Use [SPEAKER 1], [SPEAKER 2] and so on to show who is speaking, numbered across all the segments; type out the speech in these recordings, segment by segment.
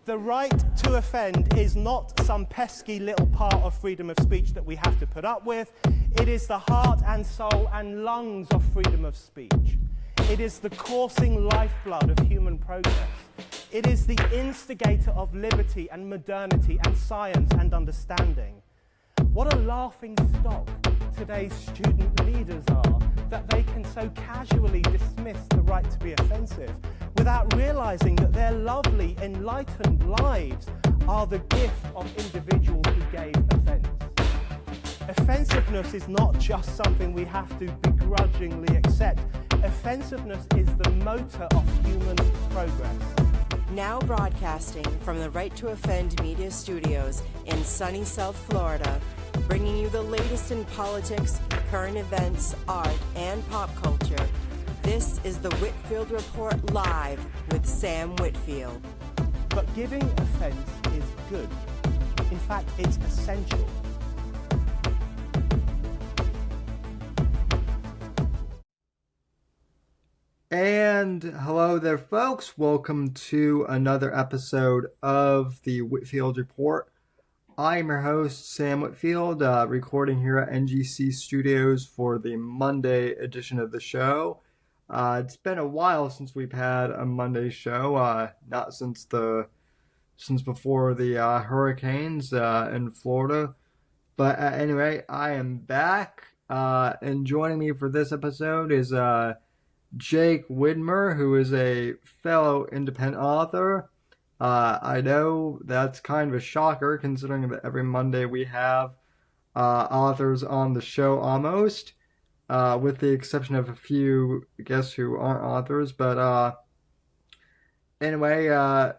[SPEAKER 1] The right to offend is not some pesky little part of freedom of speech that we have to put up with. It is the heart and soul and lungs of freedom of speech. It is the coursing lifeblood of human progress. It is the instigator of liberty and modernity and science and understanding. What a laughing stock today's student leaders are, that they can so casually dismiss the right to be offensive without realizing that their lovely, enlightened lives are the gift of individuals who gave offense. Offensiveness is not just something we have to begrudgingly accept. Offensiveness is the motor of human progress.
[SPEAKER 2] Now broadcasting from the Right to Offend Media Studios in sunny South Florida, bringing you the latest in politics, current events, art, and pop culture. This is the Whitfield Report Live with Sam Whitfield.
[SPEAKER 1] But giving offense is good. In fact, it's essential.
[SPEAKER 3] And hello there, folks. Welcome to another episode of the Whitfield Report. I'm your host, Sam Whitfield, recording here at NGC Studios for the Monday edition of the show. It's been a while since we've had a Monday show, not since before the hurricanes in Florida. But anyway, I am back, and joining me for this episode is Jake Widmer, who is a fellow independent author. I know that's kind of a shocker, considering that every Monday we have authors on the show almost, with the exception of a few guests who aren't authors. But anyway,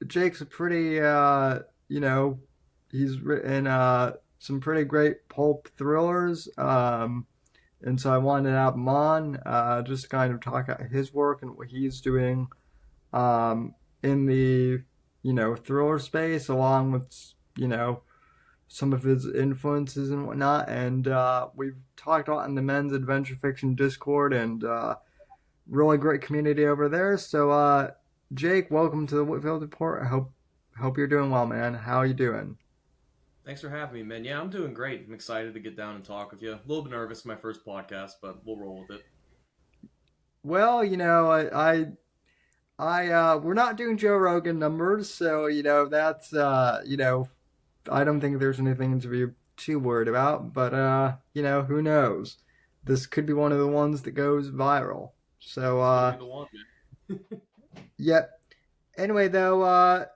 [SPEAKER 3] Jake's a pretty, he's written some pretty great pulp thrillers, and so I wanted to have him on just to kind of talk about his work and what he's doing in the, thriller space, along with, some of his influences and whatnot. And we've talked a lot in the Men's Adventure Fiction Discord, and really great community over there. So, Jake, welcome to the Whitfield Report. I hope you're doing well, man. How are you doing?
[SPEAKER 4] Thanks for having me, man. Yeah, I'm doing great. I'm excited to get down and talk with you. A little bit nervous, my first podcast, but we'll roll with it.
[SPEAKER 3] Well, we're not doing Joe Rogan numbers, so, that's, I don't think there's anything to be too worried about, but, who knows? This could be one of the ones that goes viral. So, yep. Anyway, though,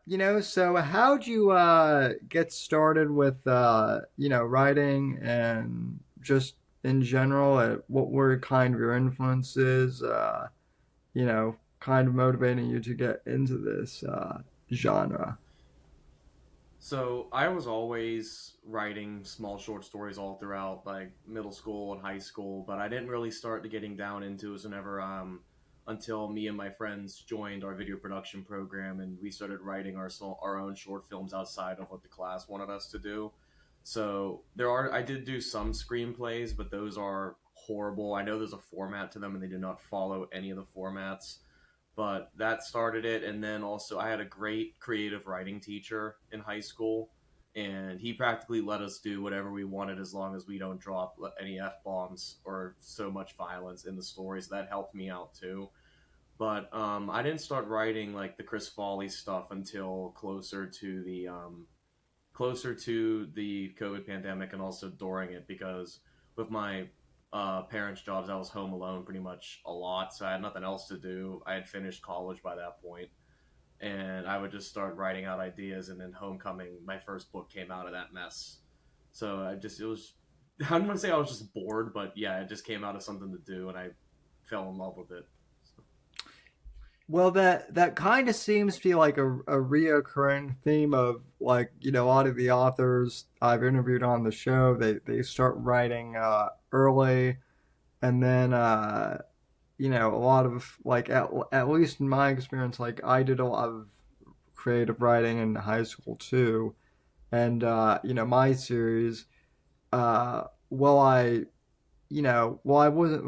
[SPEAKER 3] so how'd you get started with, writing and just in general? What were kind of your influences, kind of motivating you to get into this genre?
[SPEAKER 4] So I was always writing small short stories all throughout, like, middle school and high school, but I didn't really start getting down into it until me and my friends joined our video production program, and we started writing our own short films outside of what the class wanted us to do. So I did do some screenplays, but those are horrible. I know there's a format to them, and they do not follow any of the formats. But that started it, and then also I had a great creative writing teacher in high school, and he practically let us do whatever we wanted as long as we don't drop any F-bombs or so much violence in the stories. That helped me out too. But I didn't start writing like the Chris Foley stuff until closer to the COVID pandemic, and also during it, because with my parents' jobs, I was home alone pretty much a lot, so I had nothing else to do. I had finished college by that point, and I would just start writing out ideas, and then Homecoming, my first book, came out of that mess. So I don't want to say I was just bored, but yeah, it just came out of something to do, and I fell in love with it. So.
[SPEAKER 3] Well, that kind of seems to be like a reoccurring theme of, like, a lot of the authors I've interviewed on the show, they start writing early, and then a lot of, like, at least in my experience, like, I did a lot of creative writing in high school too, and my series, while I wasn't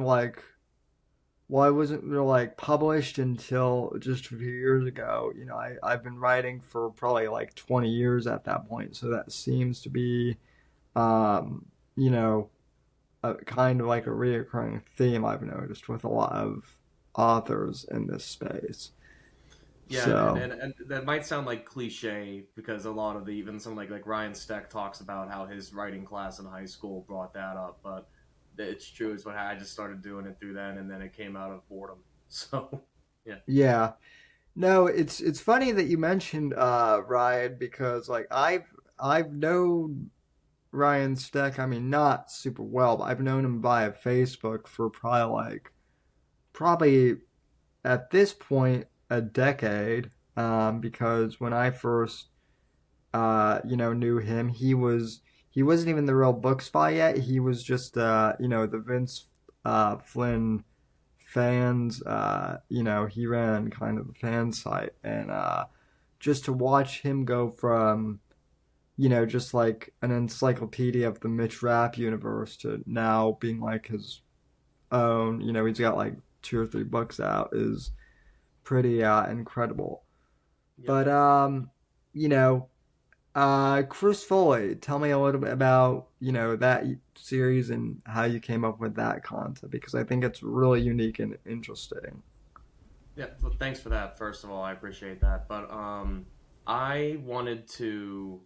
[SPEAKER 3] well, I wasn't really like published until just a few years ago. I've been writing for probably like 20 years at that point, so that seems to be, um, you know, a kind of like a reoccurring theme I've noticed with a lot of authors in this space.
[SPEAKER 4] Yeah, and,
[SPEAKER 3] So,
[SPEAKER 4] and, and that might sound like cliche because a lot of the even some like Ryan Steck talks about how his writing class in high school brought that up, but it's true. It's what I just started doing it through then, and then it came out of boredom. So yeah,
[SPEAKER 3] yeah. No, it's funny that you mentioned Ryan because like I've known Ryan Steck, I mean not super well, but I've known him via Facebook for probably at this point a decade. Because when I first knew him, he wasn't even the real book spy yet. He was just the Vince Flynn fans. He ran kind of the fan site, and just to watch him go from just like an encyclopedia of the Mitch Rapp universe to now being like his own. He's got like two or three books out is pretty incredible.
[SPEAKER 4] yep.
[SPEAKER 3] But you know, Chris Foley, tell me a little bit about that series and how you came up with that concept because I think it's really unique and interesting.
[SPEAKER 4] Yeah, well, thanks for that. First of all, I appreciate that. But I wanted to,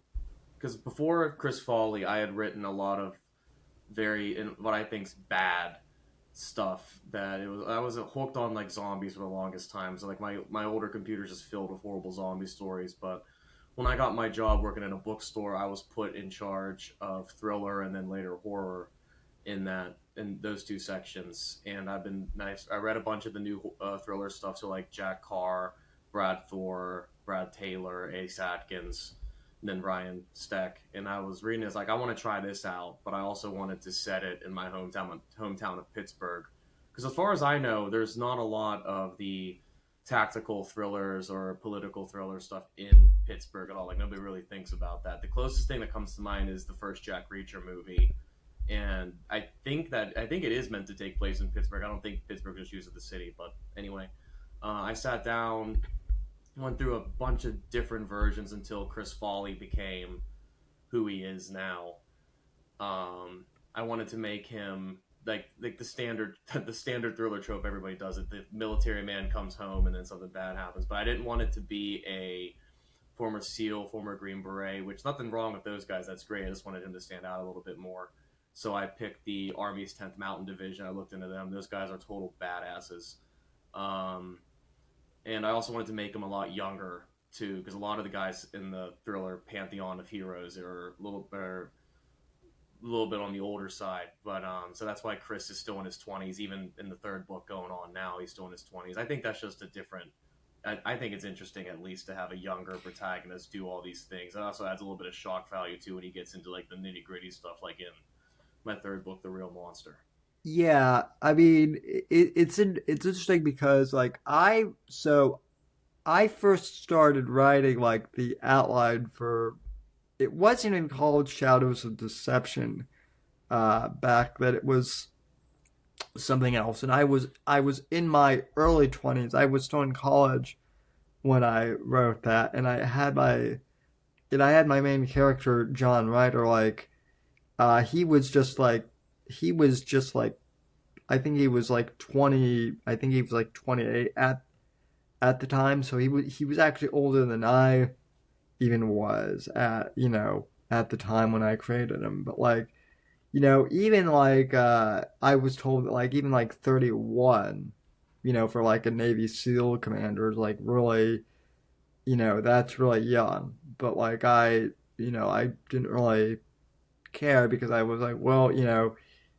[SPEAKER 4] because before Chris Foley, I had written a lot of what I think's bad stuff. That I was hooked on like zombies for the longest time. So like my older computer's just filled with horrible zombie stories. But when I got my job working in a bookstore, I was put in charge of thriller and then later horror in those two sections. And I've been nice. I read a bunch of the new thriller stuff, so like Jack Carr, Brad Thor, Brad Taylor, Ace Atkins, and then Ryan Steck. And I was reading this like I want to try this out, but I also wanted to set it in my hometown of Pittsburgh, because as far as I know, there's not a lot of the tactical thrillers or political thriller stuff in Pittsburgh at all. Like nobody really thinks about that. The closest thing that comes to mind is the first Jack Reacher movie, and I think it is meant to take place in Pittsburgh. I don't think Pittsburgh is used as the city, but anyway, I sat down, went through a bunch of different versions until Chris Foley became who he is now. I wanted to make him like the standard the standard thriller trope everybody does it. The military man comes home and then something bad happens, but I didn't want it to be a former SEAL, former Green Beret, which nothing wrong with those guys. That's great. I just wanted him to stand out a little bit more. So I picked the Army's 10th Mountain Division. I looked into them. Those guys are total badasses. Um, and I also wanted to make them a lot younger too, because a lot of the guys in the thriller pantheon of heroes are a little bit on the older side. But so that's why Chris is still in his 20s, even in the third book going on now. He's still in his 20s. I think that's just a different. I think it's interesting at least to have a younger protagonist do all these things. It also adds a little bit of shock value too when he gets into like the nitty gritty stuff, like in my third book, The Real Monster.
[SPEAKER 3] Yeah, I mean it's interesting because like I first started writing like the outline for it wasn't even called Shadows of Deception back then. It was something else, and I was in my early 20s. I was still in college when I wrote that, and I had my main character John Ryder like he was just like I think he was like 20. I think he was like 28 at the time. So he was actually older than I even was at the time when I created him. But like even like I was told that like even like 31, for like a Navy SEAL commander is like really that's really young. But like I didn't really care because I was like, well,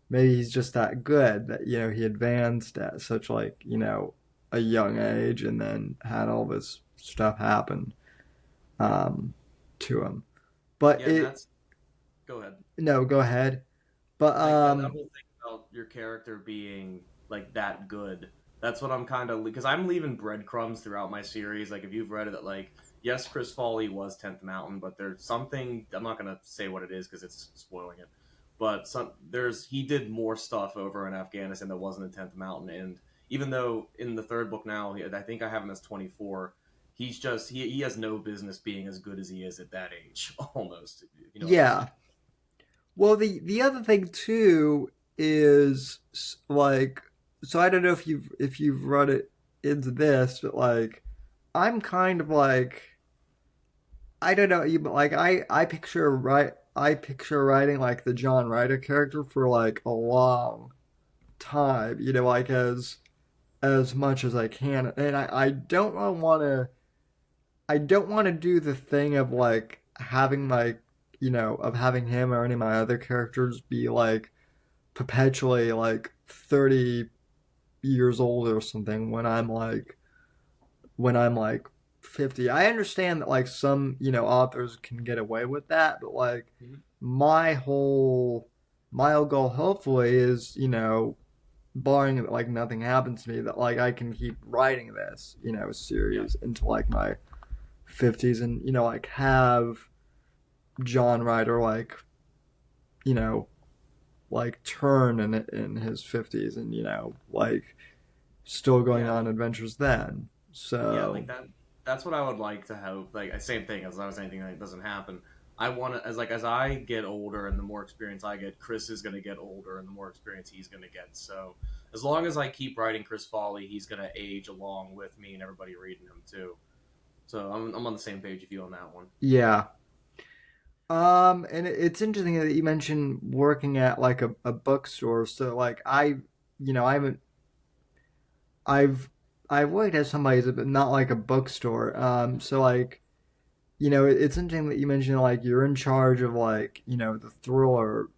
[SPEAKER 3] maybe he's just that good that he advanced at such like a young age and then had all this stuff happen to him. But
[SPEAKER 4] Yeah, and that's go ahead.
[SPEAKER 3] no, go ahead. But
[SPEAKER 4] Like that whole thing about your character being like that good. That's what I'm kind of because I'm leaving breadcrumbs throughout my series. Like if you've read it, that like yes, Chris Foley was 10th Mountain, but there's something I'm not gonna say what it is because it's spoiling it. But he did more stuff over in Afghanistan that wasn't in 10th Mountain, and even though in the third book now, I think I have him as 24. He's just he has no business being as good as he is at that age, almost. You know what I'm saying?
[SPEAKER 3] Yeah. Well, the other thing too is like, so I don't know if you've run it into this, but like, I'm kind of like, I don't know, like I picture writing like the John Ryder character for like a long time, like as much as I can, and I don't want to. I don't want to do the thing of like having my, of having him or any of my other characters be like perpetually like 30 years old or something when I'm like 50. I understand that like some, authors can get away with that, but like
[SPEAKER 4] Mhm.
[SPEAKER 3] my whole goal hopefully is, barring like nothing happens to me, that like I can keep writing this,
[SPEAKER 4] Yeah,
[SPEAKER 3] series into like my 50s, and like have John Ryder like you know like turn in his 50s, and like still going
[SPEAKER 4] yeah,
[SPEAKER 3] on adventures then.
[SPEAKER 4] yeah. Like
[SPEAKER 3] So
[SPEAKER 4] that. That's what I would like to hope. Like same thing as long as anything that doesn't happen. I want to as I get older and the more experience I get, Chris is going to get older and the more experience he's going to get. So as long as I keep writing Chris Foley, he's going to age along with me and everybody reading him too. So I'm on the same page with you on that one.
[SPEAKER 3] yeah. And it's interesting that you mentioned working at like a bookstore. So like I haven't I've worked at somebody's, but not like a bookstore. So like it's interesting that you mentioned like you're in charge of like the thriller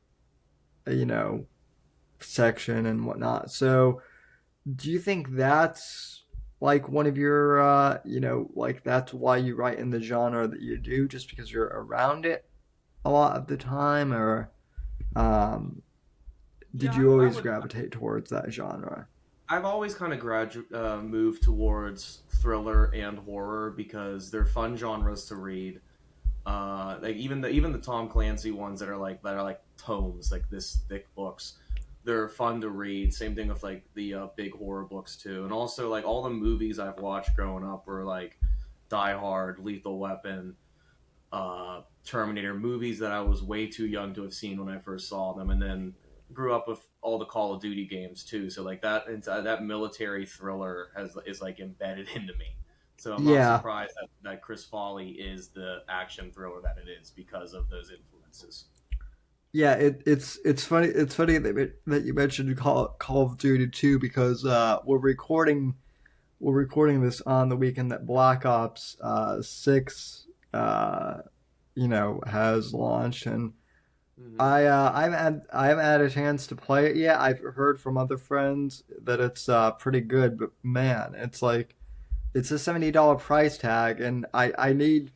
[SPEAKER 3] you know section and whatnot. So do you think that's like one of your like that's why you write in the genre that you do, just because you're around it a lot of the time, or um did
[SPEAKER 4] Yeah,
[SPEAKER 3] you
[SPEAKER 4] I
[SPEAKER 3] always
[SPEAKER 4] would.
[SPEAKER 3] gravitate towards that genre?
[SPEAKER 4] I've always kind of moved towards thriller and horror because they're fun genres to read. Like even the Tom Clancy ones that are like tomes, like this thick books, they're fun to read. Same thing with like the big horror books too, and also like all the movies I've watched growing up were like Die Hard, Lethal Weapon, Terminator, movies that I was way too young to have seen when I first saw them, and then grew up with all the Call of Duty games too. So like that military thriller is like embedded into me. So I'm not
[SPEAKER 3] Yeah.
[SPEAKER 4] surprised that Chris Foley is the action thriller that it is because of those influences.
[SPEAKER 3] Yeah, it's funny. It's funny that you mentioned Call of Duty 2, because we're recording this on the weekend that Black Ops 6 has launched, and
[SPEAKER 4] Hmm.
[SPEAKER 3] I haven't had a chance to play it yet. I've heard from other friends that it's pretty good, but man, it's like it's a $70 price tag, and I need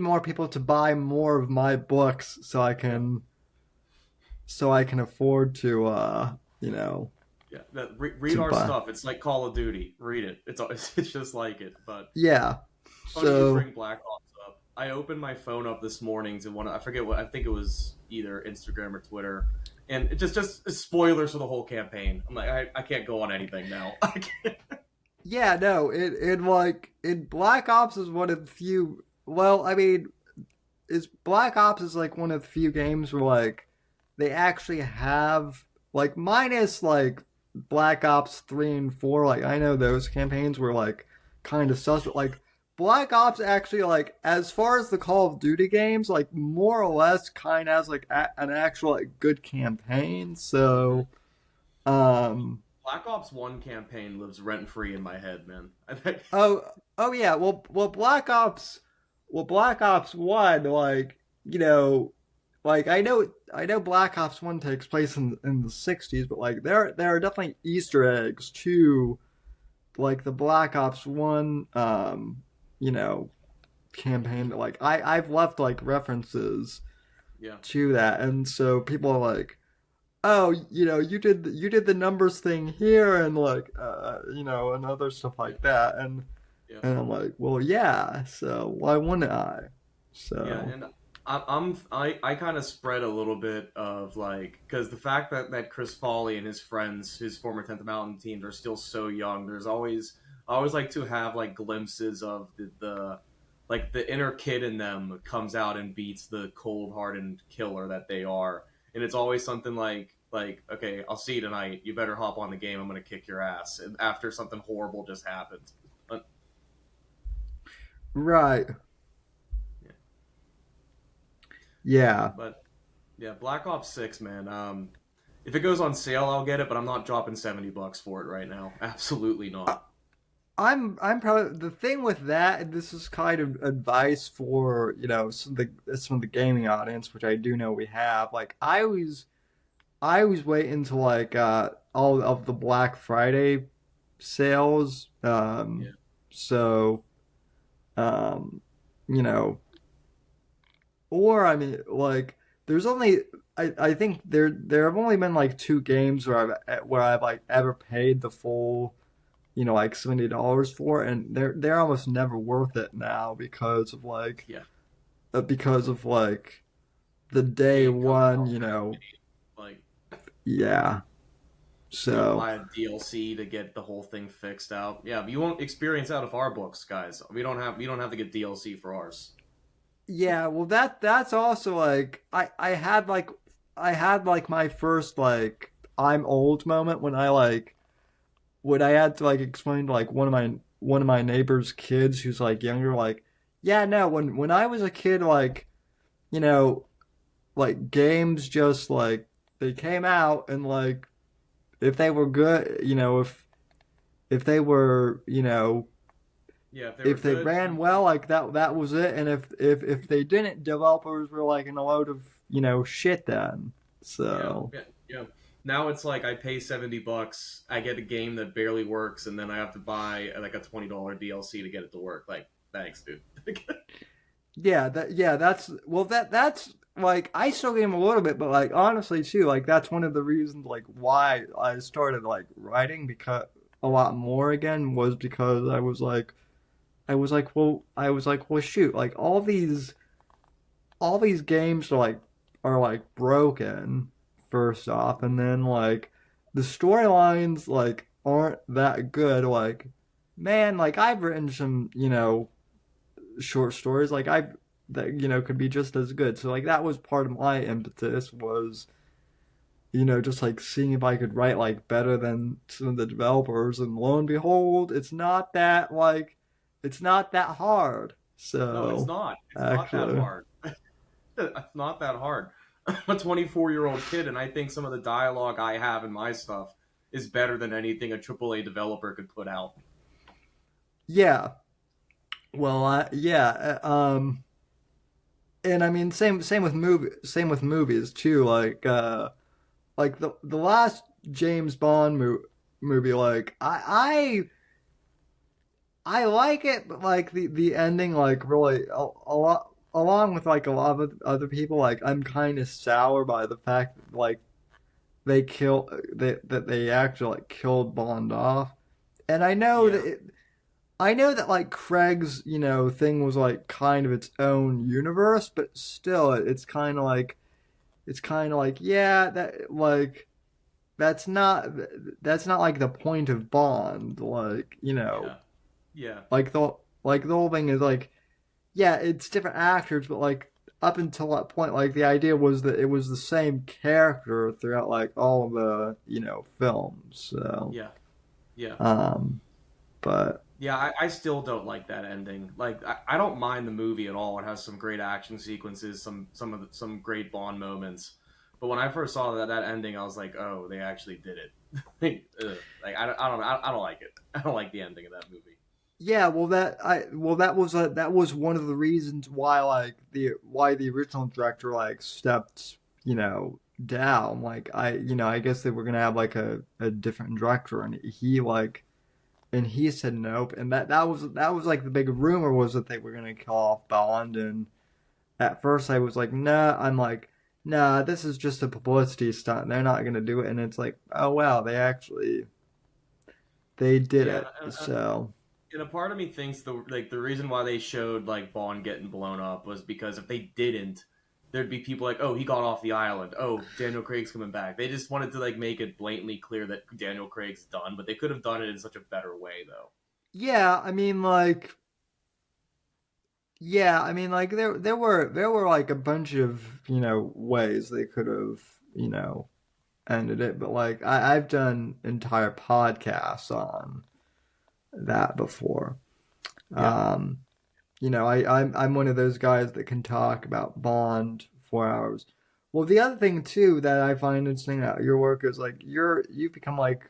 [SPEAKER 3] more people to buy more of my books
[SPEAKER 4] Yeah,
[SPEAKER 3] so I can afford to
[SPEAKER 4] yeah. Read
[SPEAKER 3] to
[SPEAKER 4] our
[SPEAKER 3] buy.
[SPEAKER 4] stuff. It's like Call of Duty. Read it. It's just like it. But
[SPEAKER 3] Yeah.
[SPEAKER 4] funny you
[SPEAKER 3] So
[SPEAKER 4] bring Black Ops up. I opened my phone up this morning to I forget what, I think it was either Instagram or Twitter, and it just spoilers for the whole campaign. I'm like, I can't go on anything now. I can't.
[SPEAKER 3] yeah, no, in Black Ops is one of the few. Well, I mean, is Black Ops is like one of the few games where like they actually have, like, minus like Black Ops 3 and 4. Like I know those campaigns were like kind of sus, but like Black Ops actually, like, as far as the Call of Duty games, like more or less kind of has like an actual like good campaign. So um
[SPEAKER 4] Black Ops One campaign lives rent free in my head, man. I think.
[SPEAKER 3] oh yeah, Black Ops 1, like, like I know Black Ops 1 takes place in the 60s, but like there are definitely Easter eggs to like the Black Ops 1 you know campaign, that like I've left like references
[SPEAKER 4] Yeah,
[SPEAKER 3] to that, and so people are like, oh, you did the numbers thing here, and like and other stuff
[SPEAKER 4] yeah,
[SPEAKER 3] like that,
[SPEAKER 4] yeah,
[SPEAKER 3] and I'm like, well, yeah, so why wouldn't I?
[SPEAKER 4] yeah.
[SPEAKER 3] So
[SPEAKER 4] And I kind of spread a little bit of like, because the fact that Chris Foley and his friends, his former 10th Mountain teams, are still so young. There's always I always like to have like glimpses of the like the inner kid in them comes out and beats the cold hardened killer that they are, and it's always something like okay, I'll see you tonight. You better hop on the game. I'm gonna kick your ass. And after something horrible just happened.
[SPEAKER 3] Right.
[SPEAKER 4] Yeah.
[SPEAKER 3] Yeah.
[SPEAKER 4] But yeah, Black Ops 6, man. If it goes on sale, I'll get it, but I'm not dropping $70 for it right now. Absolutely not.
[SPEAKER 3] I'm probably the thing with that, and this is kind of advice for, some of the gaming audience, which I do know we have. Like I always wait until like all of the Black Friday sales.
[SPEAKER 4] Yeah.
[SPEAKER 3] So um, you know, or I mean, like, there's only I think there have only been like two games where I've like ever paid the full, like $70 for, and they're almost never worth it now
[SPEAKER 4] Yeah.
[SPEAKER 3] because of like the day
[SPEAKER 4] Game coming
[SPEAKER 3] one,
[SPEAKER 4] out. Like,
[SPEAKER 3] yeah.
[SPEAKER 4] you gotta
[SPEAKER 3] So
[SPEAKER 4] buy a DLC to get the whole thing fixed out. Yeah, but you won't experience out of our books, guys. We don't have to get DLC for ours.
[SPEAKER 3] yeah, well that's also like I had like my first like I'm old moment when I had to like explain to like one of my neighbor's kids who's like younger, like, yeah, no, when I was a kid, like, you know like games just like they came out, and like if they were good, if they were,
[SPEAKER 4] Yeah, if they were
[SPEAKER 3] if they
[SPEAKER 4] good,
[SPEAKER 3] ran well, like that was it. And if they didn't, developers were like in a load of, shit then.
[SPEAKER 4] yeah,
[SPEAKER 3] So
[SPEAKER 4] yeah, yeah. Now it's like I pay $70, I get a game that barely works, and then I have to buy like a $20 DLC to get it to work. Like, thanks, dude.
[SPEAKER 3] that's well that's like I still game a little bit, but like honestly too, like that's one of the reasons like why I started like writing because a lot more again was because I was like, well, shoot, like all these games are like broken first off, and then like the storylines like aren't that good. Like, man, like I've written some, short stories like I've that could be just as good. So like that was part of my impetus was, just like seeing if I could write like better than some of the developers, and lo and behold, it's not that hard.
[SPEAKER 4] No, it's
[SPEAKER 3] So
[SPEAKER 4] not. It's not that
[SPEAKER 3] actually,
[SPEAKER 4] hard. It's not that hard. I'm a 24-year-old kid, and I think some of the dialogue I have in my stuff is better than anything a AAA developer could put out.
[SPEAKER 3] yeah. Well, yeah. And I mean, same with movies too. Like the last James Bond movie, like I like it, but like the ending, like really a lot. Along with like a lot of other people, like I'm kind of sour by the fact that like that they actually like killed Bond off, and
[SPEAKER 4] Yeah,
[SPEAKER 3] I know that like Craig's thing was like kind of its own universe, but still it's kind of like yeah, that's not like the point of Bond,
[SPEAKER 4] yeah, yeah,
[SPEAKER 3] like the whole thing is like, yeah, it's different actors, but like up until that point, like the idea was that it was the same character throughout like all of the films. So
[SPEAKER 4] yeah, yeah.
[SPEAKER 3] um but
[SPEAKER 4] Yeah, I still don't like that ending. Like, I don't mind the movie at all. It has some great action sequences, some great Bond moments. But when I first saw that ending, I was like, oh, they actually did it. Like, I don't like it. I don't like the ending of that movie.
[SPEAKER 3] yeah, that was one of the reasons why the original director like stepped down. Like I guess they were gonna have like a different director, and he said nope. And that was like the big rumor was that they were gonna kill off Bond. And at first I was like, nah. I'm like, nah, this is just a publicity stunt. They're not gonna do it. And it's like, oh wow, they did
[SPEAKER 4] Yeah,
[SPEAKER 3] it. So
[SPEAKER 4] and a part of me thinks the reason why they showed like Bond getting blown up was because if they didn't, there'd be people like, oh, he got off the island. Oh, Daniel Craig's coming back. They just wanted to like make it blatantly clear that Daniel Craig's done, but they could have done it in such a better way, though.
[SPEAKER 3] Yeah, I mean, like, there were like a bunch of ways they could have ended it, but like I've done entire podcasts on that before.
[SPEAKER 4] Yeah.
[SPEAKER 3] Um, I'm one of those guys that can talk about Bond 4 hours. Well, the other thing too that I find interesting about your work is like you've become like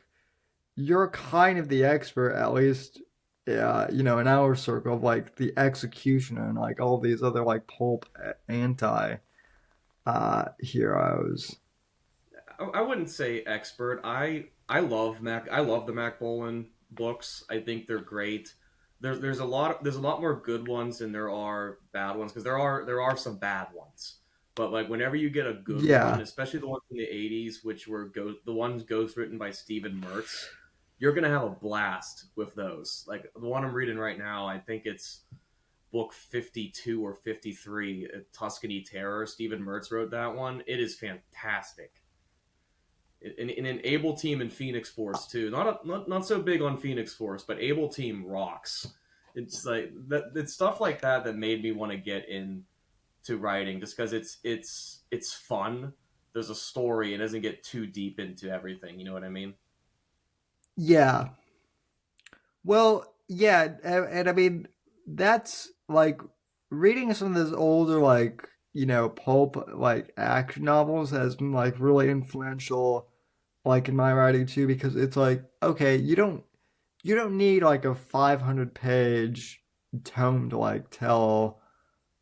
[SPEAKER 3] you're kind of the expert, at least, in our circle of like the executioner and like all these other like pulp anti heroes.
[SPEAKER 4] I wouldn't say expert. I love the Mac Bolan books. I think they're great. There's a lot more good ones than there are bad ones, because there are some bad ones. But like whenever you get a good one,
[SPEAKER 3] Yeah,
[SPEAKER 4] especially the ones from the '80s, which were the ones ghost written by Stephen Mertz, you're gonna have a blast with those. Like the one I'm reading right now, I think it's book 52 or 53, Tuscany Terror. Stephen Mertz wrote that one. It is fantastic. In an Able Team in Phoenix Force too. Not so big on Phoenix Force, but Able Team rocks. It's like that. It's stuff like that that made me want to get into writing, just because it's fun. There's a story. It doesn't get too deep into everything. You know what I mean?
[SPEAKER 3] yeah. Well, yeah, and I mean that's like reading some of those older like pulp like action novels has been like really influential like in my writing too, because it's like okay, you don't need like a 500-page tome to like tell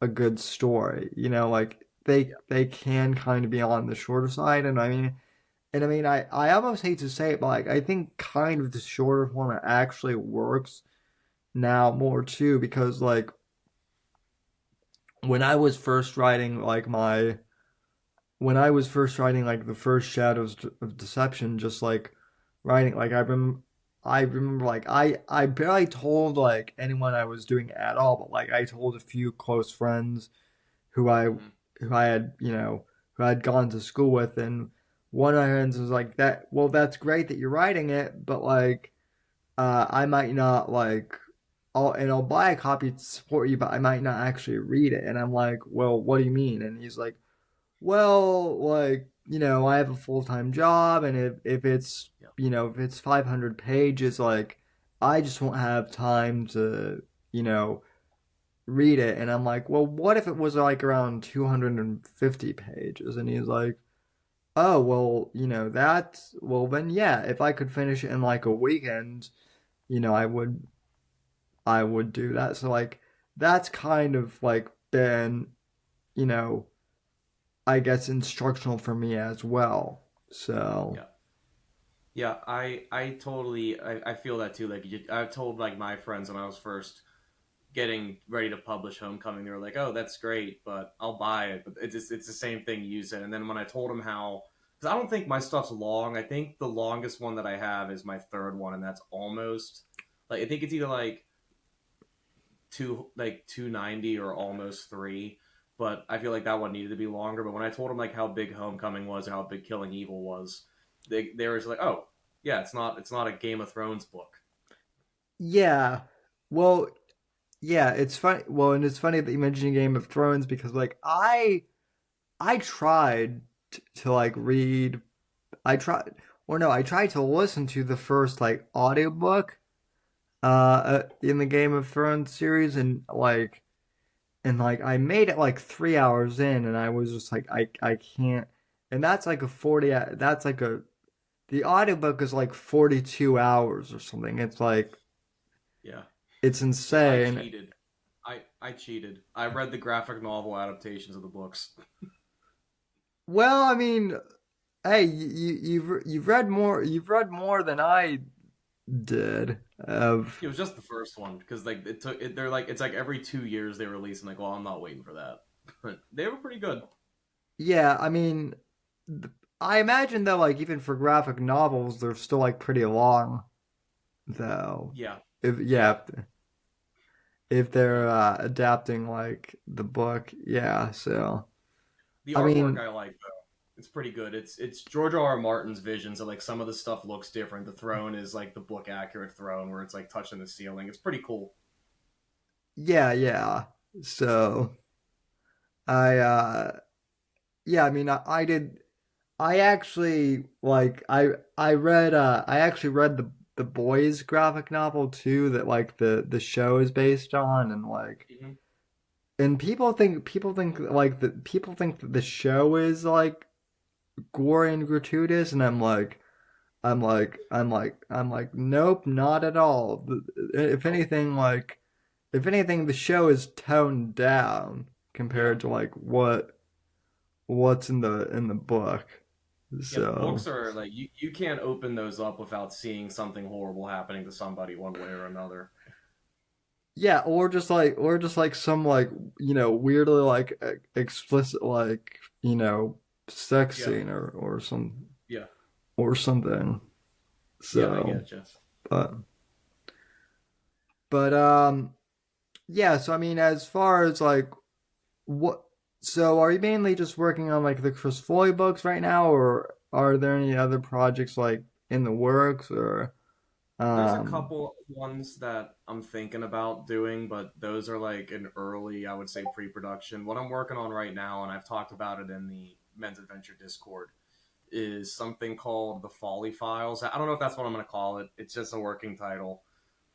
[SPEAKER 3] a good story. Like they can kind of be on the shorter side, and I almost hate to say it, but like I think kind of the shorter format actually works now more too, because like when I was first writing like my when I was first writing like the first Shadows of Deception, just like writing like I remember like I barely told like anyone I was doing it at all, but like I told a few close friends who I
[SPEAKER 4] Mm-hmm.
[SPEAKER 3] who I had who I had gone to school with, and one of my friends was like that. Well, that's great that you're writing it, but like I might not like. I'll buy a copy to support you, but I might not actually read it. And I'm like, well, what do you mean? And he's like, well, like, I have a full-time job, and if it's,
[SPEAKER 4] Yeah.
[SPEAKER 3] if it's 500 pages, like, I just won't have time to, you know, read it. And I'm like, well, what if it was like around 250 pages? And he's like, oh, well, well, then yeah, if I could finish it in like a weekend, I would do that. So like, that's kind of like been, you know, I guess instructional for me as well. So
[SPEAKER 4] Yeah. Yeah, I totally I feel that too. Like I've told like my friends when I was first getting ready to publish Homecoming, they were like, "Oh, that's great, but I'll buy it." But it's the same thing you said. And then when I told them how, because I don't think my stuff's long. I think the longest one that I have is my third one, and that's almost like I think it's either like 290 or almost three. But I feel like that one needed to be longer. But when I told them like how big Homecoming was and how big Killing Evil was, they were just like, "Oh, yeah, it's not a Game of Thrones book."
[SPEAKER 3] yeah, well, yeah, it's funny. Well, and it's funny that you mentioned Game of Thrones, because like I tried to like read. I tried, or no, I tried to listen to the first like audiobook in the Game of Thrones series, and like I made it like 3 hours in, and I was just like I can't. And that's like a 40. That's like a the audiobook is like 42 hours or something. It's like
[SPEAKER 4] Yeah.
[SPEAKER 3] it's
[SPEAKER 4] Yeah, I
[SPEAKER 3] insane.
[SPEAKER 4] cheated. I cheated. I read the graphic novel adaptations of the books.
[SPEAKER 3] Well, I mean, hey, you've read more than I did of.
[SPEAKER 4] It was just the first one because like it took it, they're like it's like every 2 years they release. And like, well, I'm not waiting for that. But they were pretty good.
[SPEAKER 3] Yeah, I mean, I imagine though, like even for graphic novels, they're still like pretty long though.
[SPEAKER 4] Yeah,
[SPEAKER 3] If
[SPEAKER 4] yeah,
[SPEAKER 3] yeah, if they're adapting like the book, yeah. So
[SPEAKER 4] The
[SPEAKER 3] I
[SPEAKER 4] artwork
[SPEAKER 3] mean,
[SPEAKER 4] I like though. It's pretty good. It's George R. R. Martin's vision, so like some of the stuff looks different. The throne is like the book accurate throne where it's like touching the ceiling. It's pretty cool.
[SPEAKER 3] yeah, yeah. So I yeah, I mean I did I actually like I actually read the boys graphic novel too that like the show is based on, and like
[SPEAKER 4] Hmm.
[SPEAKER 3] and people think that the show is like gory and gratuitous, and I'm like nope, not at all. If
[SPEAKER 4] Oh,
[SPEAKER 3] anything, if anything, the show is toned down
[SPEAKER 4] yeah.
[SPEAKER 3] compared to like what's in the book.
[SPEAKER 4] Yeah, the
[SPEAKER 3] So
[SPEAKER 4] books are like you can't open those up without seeing something horrible happening to somebody one way or another.
[SPEAKER 3] yeah, or just like some like weirdly like explicit like sex
[SPEAKER 4] Yeah,
[SPEAKER 3] scene
[SPEAKER 4] yeah,
[SPEAKER 3] or something.
[SPEAKER 4] yeah, I
[SPEAKER 3] So,
[SPEAKER 4] get you.
[SPEAKER 3] but but yeah. So I mean, as far as like what, so are you mainly just working on like the Chris Foley books right now, or are there any other projects like in the works, or
[SPEAKER 4] There's a
[SPEAKER 3] um
[SPEAKER 4] couple ones that I'm thinking about doing, but those are like an early, I would say, pre-production. What I'm working on right now, and I've talked about it in the Men's Adventure Discord, is something called the Folly Files. I don't know if that's what I'm going to call it. It's just a working title.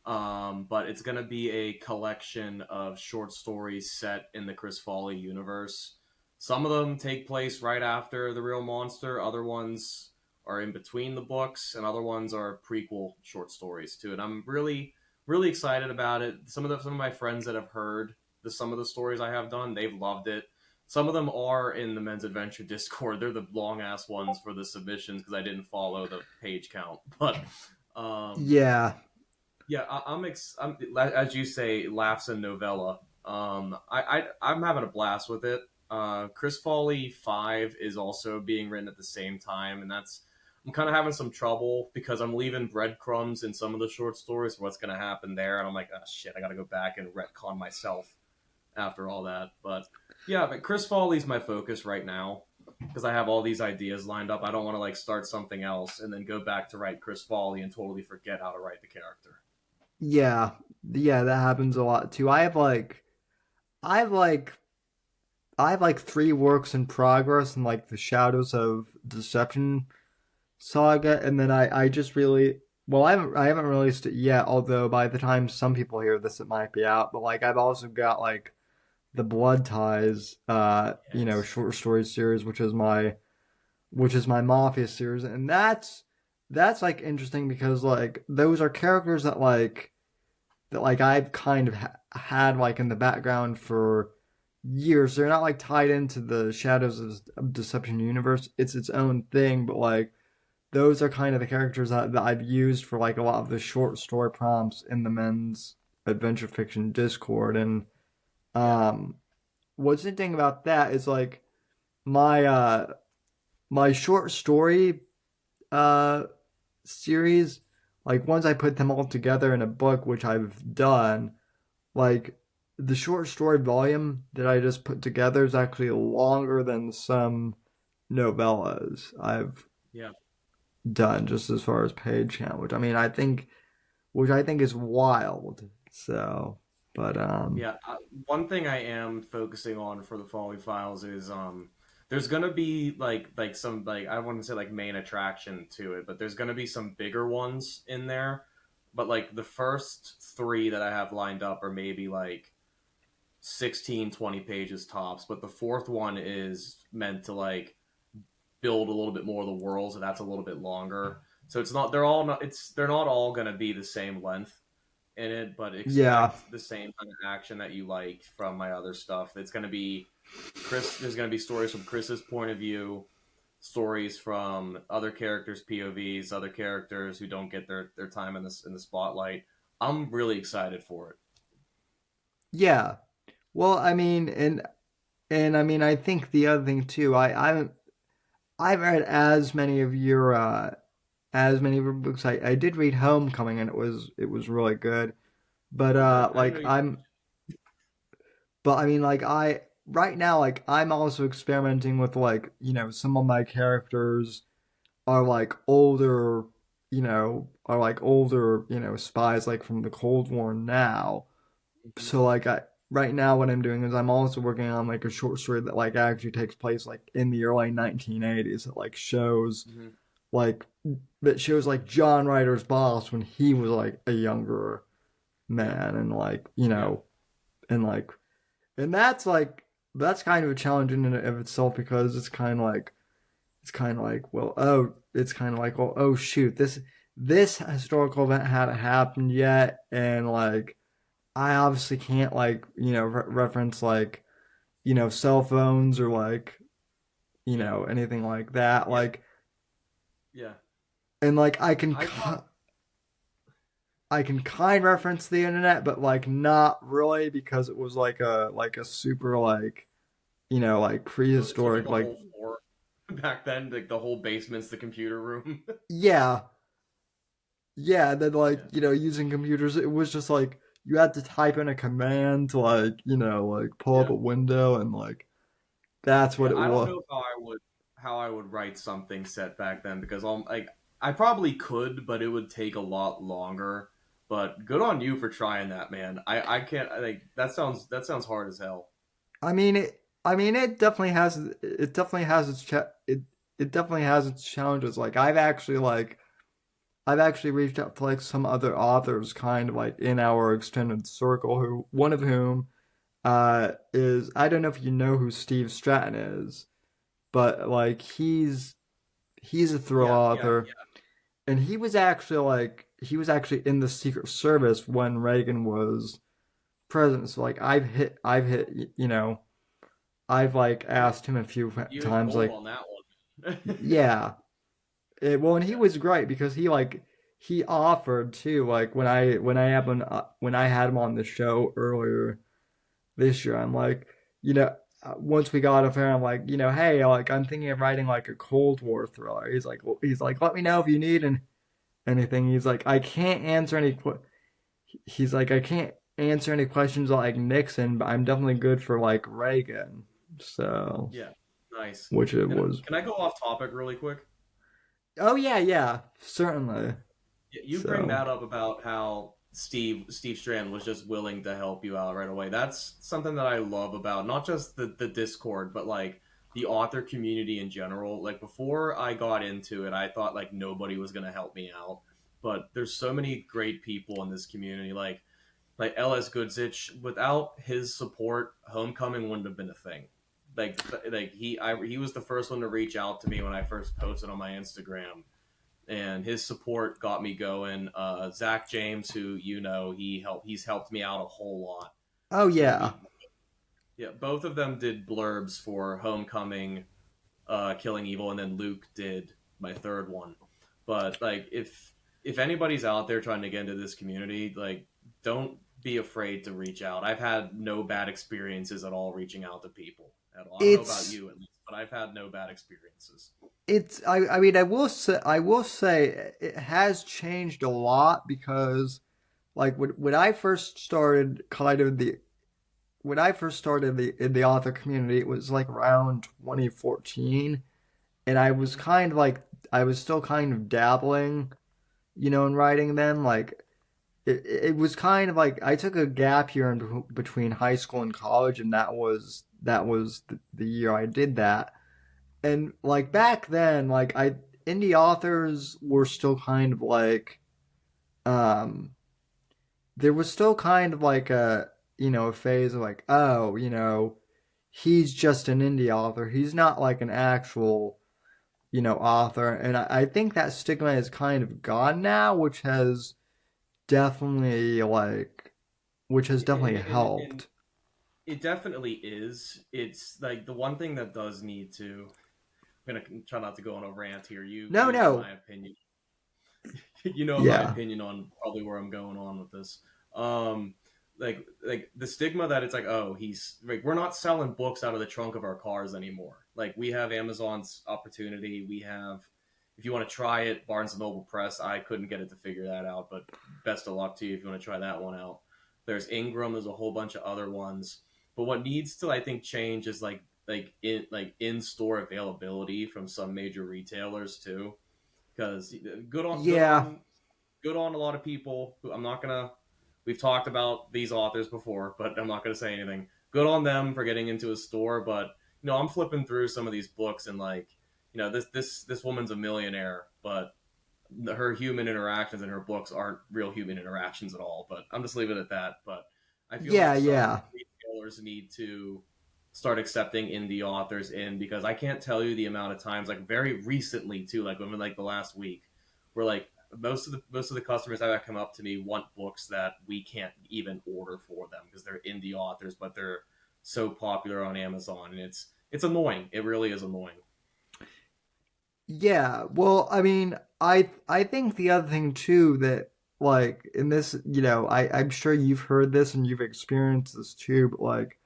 [SPEAKER 4] But it's going to be a collection of short stories set in the Chris Foley universe. Some of them take place right after the real monster. Other ones are in between the books, and other ones are prequel short stories to it. I'm really, really excited about it. Some of my friends that have heard some of the stories I have done, they've loved it. Some of them are in the Men's Adventure Discord. They're the long ass ones for the submissions because I didn't follow the page count. But um,
[SPEAKER 3] yeah,
[SPEAKER 4] yeah, I'm as you say, laughs and novella. I'm having a blast with it. Chris Foley 5 is also being written at the same time, and I'm kind of having some trouble because I'm leaving breadcrumbs in some of the short stories for what's going to happen there, and I'm like, oh shit, I got to go back and retcon myself after all that. But yeah, but Chris Foley's my focus right now because I have all these ideas lined up. I don't want to like start something else and then go back to write Chris Foley and totally forget how to write the character.
[SPEAKER 3] yeah, yeah. That happens a lot too. I have like I have like three works in progress in like the Shadows of Deception saga, and then I just really well I haven't released it yet. Although by the time some people hear this, it might be out. But like I've also got like the Blood Ties,
[SPEAKER 4] Yes.
[SPEAKER 3] short story series, which is my Mafia series, and that's like interesting because like those are characters that like I've kind of had like in the background for years. They're not like tied into the Shadows of Deception universe. It's its own thing, but like those are kind of the characters that I've used for like a lot of the short story prompts in the men's adventure fiction Discord. And
[SPEAKER 4] Yeah.
[SPEAKER 3] um, what's interesting about that is like my my short story uh series, like once I put them all together in a book, which I've done, like the short story volume that I just put together is actually longer than some novellas I've
[SPEAKER 4] Yeah.
[SPEAKER 3] done just as far as page count, which I think is wild. So, but
[SPEAKER 4] Yeah. One thing I am focusing on for the Folly Files is there's gonna be like some like I wouldn't say like main attraction to it, but there's gonna be some bigger ones in there. But like the first three that I have lined up are maybe like 16, 20 pages tops, but the fourth one is meant to like build a little bit more of the world, so that's a little bit longer. So they're not all going to be the same length in it, but
[SPEAKER 3] yeah,
[SPEAKER 4] expect the same kind of action that you like from my other stuff. It's going to be Chris. There's going to be stories from Chris's point of view, stories from other characters' POVs, other characters who don't get their time in the spotlight. I'm really excited for it.
[SPEAKER 3] yeah. Well, I mean, and I mean, I think the other thing too, I've read as many of your books. I did read Homecoming, and it was really good. But
[SPEAKER 4] Oh, good. I didn't know
[SPEAKER 3] like
[SPEAKER 4] you.
[SPEAKER 3] I'm but I mean like right now, like I'm also experimenting with like, some of my characters are like older, spies like from the Cold War now.
[SPEAKER 4] Mhm.
[SPEAKER 3] So like I right now what I'm doing is I'm also working on like a short story that like actually takes place like in the early 1980s that like shows
[SPEAKER 4] Mhm.
[SPEAKER 3] like like John Ryder's boss when he was like a younger
[SPEAKER 4] Yeah.
[SPEAKER 3] man and like,
[SPEAKER 4] Yeah.
[SPEAKER 3] and like and that's kind of a challenge in and of itself because it's kind of like, well, oh, it's kind of like, well, oh shoot, this historical event hadn't happened yet, and like I obviously can't like reference like cell phones or like
[SPEAKER 4] Yeah.
[SPEAKER 3] anything like that,
[SPEAKER 4] Yeah.
[SPEAKER 3] like,
[SPEAKER 4] Yeah.
[SPEAKER 3] and like
[SPEAKER 4] I thought.
[SPEAKER 3] I can kind of reference the internet, but like not really because it was like a super like like
[SPEAKER 4] So like
[SPEAKER 3] prehistoric
[SPEAKER 4] the
[SPEAKER 3] like
[SPEAKER 4] whole floor back then, like the whole basement's the computer room.
[SPEAKER 3] yeah. Yeah, and then like,
[SPEAKER 4] Yeah.
[SPEAKER 3] using computers, it was just like you had to type in a command to like, like pull up
[SPEAKER 4] Yeah.
[SPEAKER 3] a window and like that's what
[SPEAKER 4] Yeah.
[SPEAKER 3] it
[SPEAKER 4] I don't
[SPEAKER 3] was.
[SPEAKER 4] know how I would write something set back then because I probably could, but it would take a lot longer. But good on you for trying that, man. I can't like that sounds hard as hell.
[SPEAKER 3] I mean it definitely has it definitely has its challenges. Like I've actually reached out to like some other authors kind of like in our extended circle who one of whom is I don't know if you know who Steve Stratton is, but like he's a thrill
[SPEAKER 4] Yeah, yeah,
[SPEAKER 3] author,
[SPEAKER 4] yeah.
[SPEAKER 3] and he was actually in the Secret Service when Reagan was president. So like I've like
[SPEAKER 4] You
[SPEAKER 3] asked him a few
[SPEAKER 4] you hit
[SPEAKER 3] times
[SPEAKER 4] gold
[SPEAKER 3] like
[SPEAKER 4] on that one.
[SPEAKER 3] yeah. Well, and he
[SPEAKER 4] Yeah.
[SPEAKER 3] was great because he offered too like when I had him on the show earlier this year. I'm like, once we got off air, I'm like, hey, like I'm thinking of writing like a Cold War thriller. He's like, let me know if you need anything. He's like, I can't answer any. He's like, I can't answer any questions like Nixon, but I'm definitely good for like Reagan. So,
[SPEAKER 4] Yeah. Nice.
[SPEAKER 3] which it was.
[SPEAKER 4] Can I go off topic really quick?
[SPEAKER 3] Oh yeah, yeah, certainly.
[SPEAKER 4] You bring
[SPEAKER 3] So
[SPEAKER 4] that up about how Steve Strand was just willing to help you out right away. That's something that I love about not just the Discord, but like the author community in general. Like before I got into it, I thought like nobody was gonna help me out. But there's so many great people in this community, like LS Goodsich. Without his support, Homecoming wouldn't have been a thing. He was the first one to reach out to me when I first posted on my Instagram, and his support got me going. Zach James, who he's helped me out a whole lot.
[SPEAKER 3] oh
[SPEAKER 4] So
[SPEAKER 3] yeah,
[SPEAKER 4] yeah, both of them did blurbs for Homecoming, Killing Evil, and then Luke did my third one. But like, if anybody's out there trying to get into this community, like, don't be afraid to reach out. I've had no bad experiences at all reaching out to people at all. I don't know about
[SPEAKER 3] it's
[SPEAKER 4] you at least, but I've had no bad experiences.
[SPEAKER 3] I mean I will say it has changed a lot because like when I first started kind of the when I first started in the author community, it was like around 2014, and I was
[SPEAKER 4] Mhm.
[SPEAKER 3] kind of like I was still kind of dabbling, in writing then. Like it was kind of like I took a gap year in between high school and college, and that was the year I did that. And like back then, like I indie authors were still kind of like um there was still kind of like a phase of like, oh, he's just an indie author. He's not like an actual, author. And I think that stigma is kind of gone now, definitely like which has
[SPEAKER 4] And
[SPEAKER 3] definitely
[SPEAKER 4] and
[SPEAKER 3] helped.
[SPEAKER 4] it definitely is. It's like the one thing that does need to. I'm gonna try not to go on a rant here.
[SPEAKER 3] No,
[SPEAKER 4] You know
[SPEAKER 3] no.
[SPEAKER 4] my opinion. You know my
[SPEAKER 3] Yeah.
[SPEAKER 4] opinion on probably where I'm going on with this. Um, like the stigma that it's like, oh, he's like, we're not selling books out of the trunk of our cars anymore. Like we have Amazon's opportunity. We have, if you want to try it, Barnes and Noble Press. I couldn't get it to figure that out, but best of luck to you if you want to try that one out. There's Ingram. There's a whole bunch of other ones. But what needs to, I think, change is in store availability from some major retailers too, because
[SPEAKER 3] Yeah.
[SPEAKER 4] good on a lot of people. I'm not gonna. We've talked about these authors before, but I'm not gonna say anything. Good on them for getting into a store, but I'm flipping through some of these books and this woman's a millionaire, but her human interactions in her books aren't real human interactions at all. But I'm just leaving it at that. But I feel
[SPEAKER 3] Yeah,
[SPEAKER 4] like
[SPEAKER 3] yeah.
[SPEAKER 4] some retailers need to start accepting indie authors in, because I can't tell you the amount of times, like very recently too, like within like the last week, where like most of the customers that come up to me want books that we can't even order for them because they're indie authors, but they're so popular on Amazon, and it's annoying. It really is annoying.
[SPEAKER 3] Yeah, well, I mean, I think the other thing too that like in this, I'm sure you've heard this and you've experienced this too, but like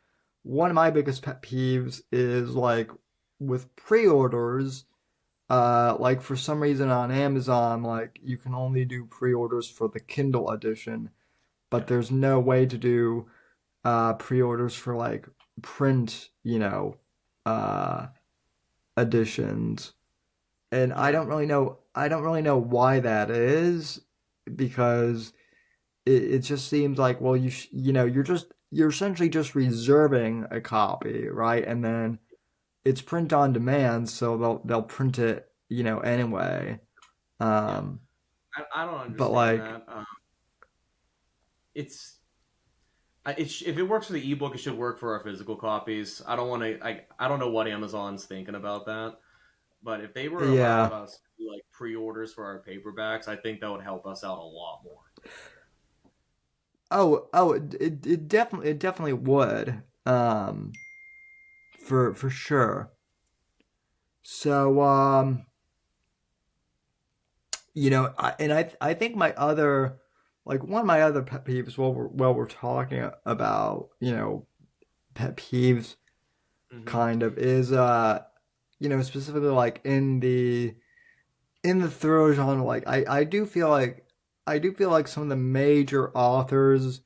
[SPEAKER 3] one of my biggest pet peeves is like with pre-orders, like for some reason on Amazon, like you can only do pre-orders for the Kindle edition, but
[SPEAKER 4] Yeah,
[SPEAKER 3] there's no way to do pre-orders for like print, uh editions. And I
[SPEAKER 4] yeah,
[SPEAKER 3] don't really know why that is, because it just seems like, well, you're essentially just reserving a copy, right? And then it's print on demand, so they'll print it, anyway.
[SPEAKER 4] yeah.
[SPEAKER 3] Um,
[SPEAKER 4] I don't
[SPEAKER 3] but
[SPEAKER 4] understand
[SPEAKER 3] like,
[SPEAKER 4] that. It's if it works for the ebook, it should work for our physical copies. I don't want to. I don't know what Amazon's thinking about that. But if they were allowed
[SPEAKER 3] yeah,
[SPEAKER 4] us to do like pre-orders for our paperbacks, I think that would help us out a lot more.
[SPEAKER 3] it definitely would, for sure. So, I think my other, like one of my other pet peeves, while we're talking about, pet peeves,
[SPEAKER 4] Hmm.
[SPEAKER 3] kind of is, specifically like in the thriller genre, like I do feel like some of the major authors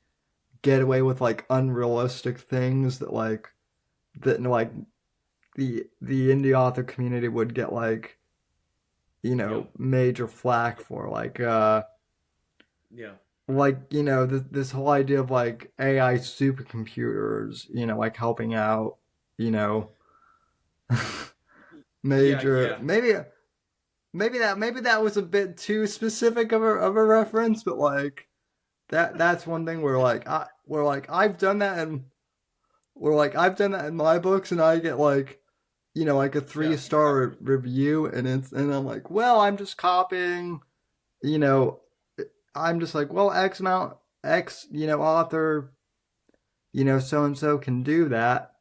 [SPEAKER 3] get away with like unrealistic things that the indie author community would get like,
[SPEAKER 4] Yep.
[SPEAKER 3] major flack for,
[SPEAKER 4] Yeah.
[SPEAKER 3] this whole idea of like AI supercomputers, like helping out, you know,
[SPEAKER 4] Yeah.
[SPEAKER 3] major,
[SPEAKER 4] Yeah.
[SPEAKER 3] maybe that was a bit too specific of a reference, but like that's one thing where I've done that, and where like I've done that in my books, and I get like, like a
[SPEAKER 4] Yeah.
[SPEAKER 3] 3-star review, and I'm like, well, I'm just copying, you know, I'm just like, well, X amount X, author, so and so can do that.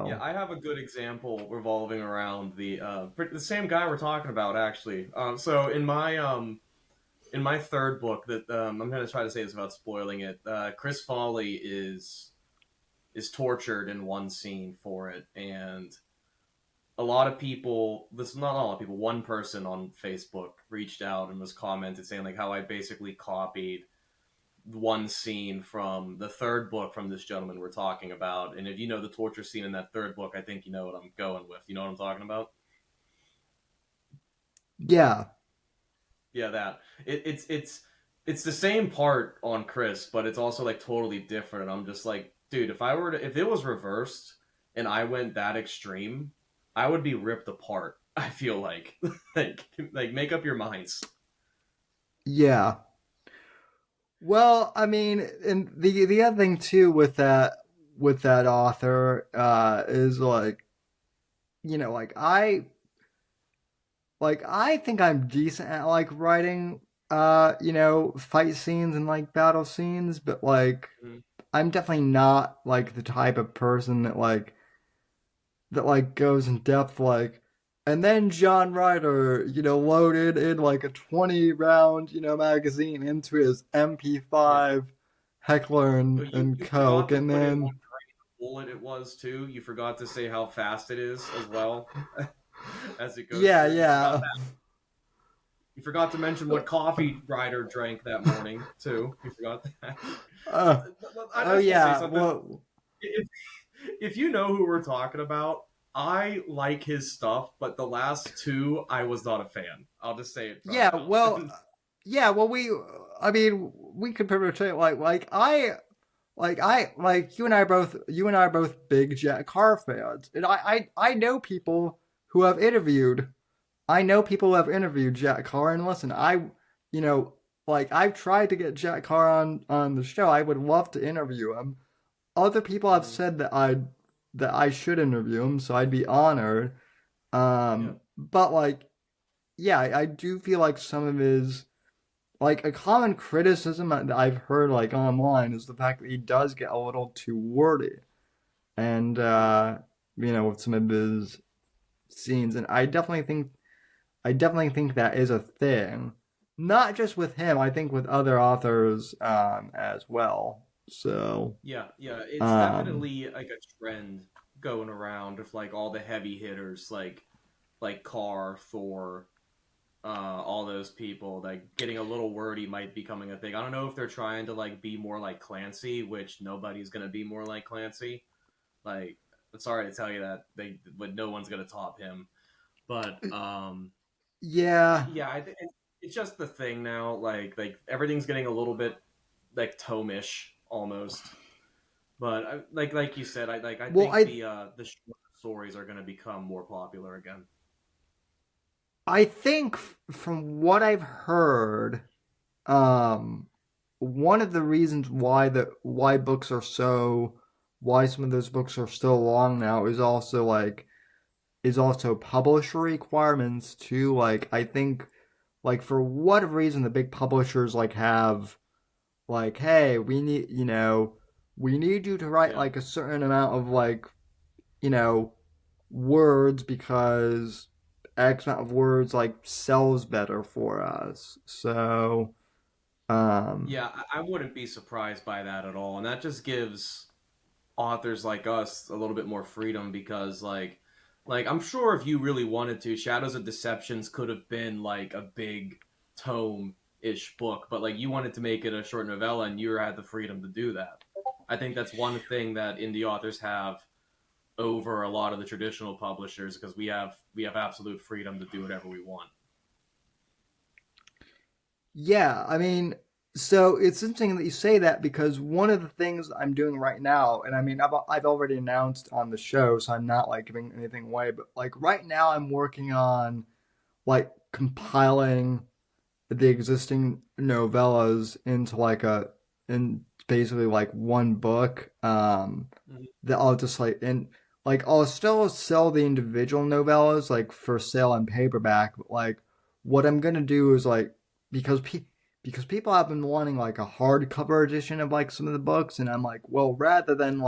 [SPEAKER 4] Yeah.
[SPEAKER 3] So
[SPEAKER 4] I have a good example revolving around the same guy we're talking about actually. So in my third book that I'm going to try to say this without spoiling it. Chris Foley is tortured in one scene for it, and a lot of people, this is not a lot of people, one person on Facebook reached out and was commented saying like how I basically copied one scene from the third book from this gentleman we're talking about. And if you know the torture scene in that third book, I think you know what I'm going with. You know what I'm talking about?
[SPEAKER 3] yeah,
[SPEAKER 4] Yeah, that it's the same part on Chris, but it's also like totally different. And I'm just like, dude, if it was reversed and I went that extreme, I would be ripped apart. I feel like like make up your minds.
[SPEAKER 3] yeah. Well, I mean, and the other thing too with that author, is like, like I think I'm decent at like writing, fight scenes and like battle scenes, but like
[SPEAKER 4] Mhm.
[SPEAKER 3] I'm definitely not like the type of person that goes in depth, like, and then John Ryder, loaded in like a 20 round, magazine into his
[SPEAKER 4] Yeah,
[SPEAKER 3] MP5 Heckler
[SPEAKER 4] but
[SPEAKER 3] and
[SPEAKER 4] you forgot
[SPEAKER 3] Coke,
[SPEAKER 4] to
[SPEAKER 3] and
[SPEAKER 4] put in what
[SPEAKER 3] then
[SPEAKER 4] kind of bullet it was too. You forgot to say how fast it is as well as it goes
[SPEAKER 3] yeah,
[SPEAKER 4] through. You forgot
[SPEAKER 3] yeah.
[SPEAKER 4] that. You forgot to mention what coffee Ryder drank that morning too. You forgot that.
[SPEAKER 3] Uh,
[SPEAKER 4] I
[SPEAKER 3] oh
[SPEAKER 4] just want to say
[SPEAKER 3] yeah,
[SPEAKER 4] something.
[SPEAKER 3] well,
[SPEAKER 4] If, if you know who we're talking about, I like his stuff, but the last two, I was not a fan. I'll just say it right
[SPEAKER 3] Yeah,
[SPEAKER 4] out.
[SPEAKER 3] well, I mean, we could pretty much say you and I are both big Jack Carr fans, and I know people who have interviewed, Jack Carr, and listen, you know, I've tried to get Jack Carr on the show. I would love to interview him. Other people have
[SPEAKER 4] Mhm.
[SPEAKER 3] said that I should interview him, so I'd be honored.
[SPEAKER 4] Yeah.
[SPEAKER 3] But yeah, I do feel like some of his a common criticism that I've heard online is the fact that he does get a little too wordy, and with some of his scenes, and I definitely think that is a thing, not just with him. I think with other authors as well. So
[SPEAKER 4] Yeah, it's
[SPEAKER 3] um,
[SPEAKER 4] definitely like a trend going around of like all the heavy hitters, like Carr, Thor, all those people. Like getting a little wordy might be becoming a thing. I don't know if they're trying to like be more like Clancy, which nobody's gonna be more like Clancy. Like, I'm sorry to tell you that but no one's gonna top him. But
[SPEAKER 3] yeah,
[SPEAKER 4] yeah, I think it's just the thing now. Like everything's getting a little bit like tomish almost. But like you said, I
[SPEAKER 3] well,
[SPEAKER 4] think the short stories are going to become more popular again.
[SPEAKER 3] I think from what I've heard, um, one of the reasons why books are why some of those books are still long now is also publisher requirements too. I think for what reason the big publishers have hey, we need you to write
[SPEAKER 4] Yeah,
[SPEAKER 3] a certain amount of you know words because X amount of words sells better for us. So
[SPEAKER 4] yeah, I wouldn't be surprised by that at all, and that just gives authors like us a little bit more freedom because like I'm sure if you really wanted to, Shadows of Deceptions could have been like a big tome ish book, but like you wanted to make it a short novella, and you had the freedom to do that. I think that's one thing that indie authors have over a lot of the traditional publishers because we have absolute freedom to do whatever we want.
[SPEAKER 3] yeah, I mean, so it's interesting that you say that because one of the things I'm doing right now, and I mean, I've already announced on the show, so I'm not giving anything away, but right now I'm working on compiling the existing novellas into in basically one book
[SPEAKER 4] Mhm.
[SPEAKER 3] that I'll just I'll still sell the individual novellas for sale on paperback, but what I'm gonna do is because because people have been wanting a hardcover edition of some of the books, and I'm well, rather than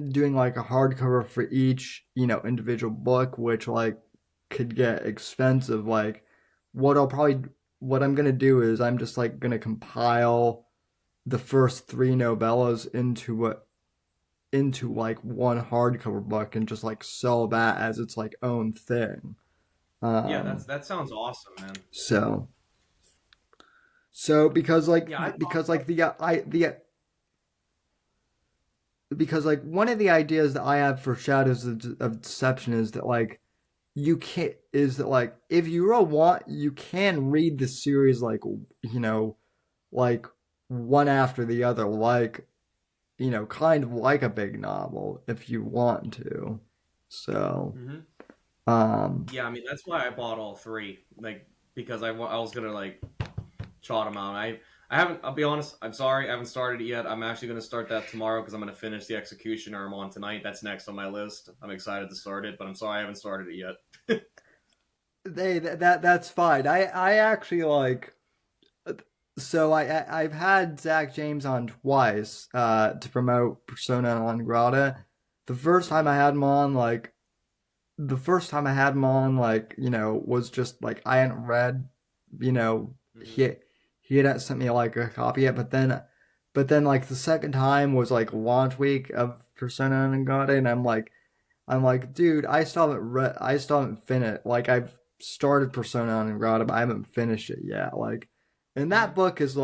[SPEAKER 3] doing a hardcover for each individual book, which could get expensive, what I'll probably what I'm gonna do is I'm just gonna compile the first three novellas into one hardcover book and just sell that as its own thing.
[SPEAKER 4] Yeah,
[SPEAKER 3] Um,
[SPEAKER 4] that sounds awesome, man.
[SPEAKER 3] so because
[SPEAKER 4] Yeah, I thought
[SPEAKER 3] because
[SPEAKER 4] about.
[SPEAKER 3] the because one of the ideas that I have for Shadows of Deception is that you can't is that if you really want you can read the series like one after the other kind of like a big novel if you want to. So,
[SPEAKER 4] Mhm.
[SPEAKER 3] um,
[SPEAKER 4] Yeah, I mean that's why I bought all three, like because I was gonna like trot them out. I haven't. I'll be honest. I'm sorry. I haven't started it yet. I'm actually gonna start that tomorrow because I'm gonna finish the Executioner I'm on tonight. That's next on my list. I'm excited to start it, but I'm sorry I haven't started it yet.
[SPEAKER 3] that's fine. I actually so I've had Zach James on twice to promote Persona non grata. The first time I had him on the first time I had him on was just I hadn't read you know
[SPEAKER 4] Mhm.
[SPEAKER 3] he hadn't sent me a copy yet, but then the second time was launch week of Persona non grata, and I'm dude, I still haven't finished. I've started Persona non grata, but I haven't finished it yet. And that
[SPEAKER 4] Mhm.
[SPEAKER 3] book is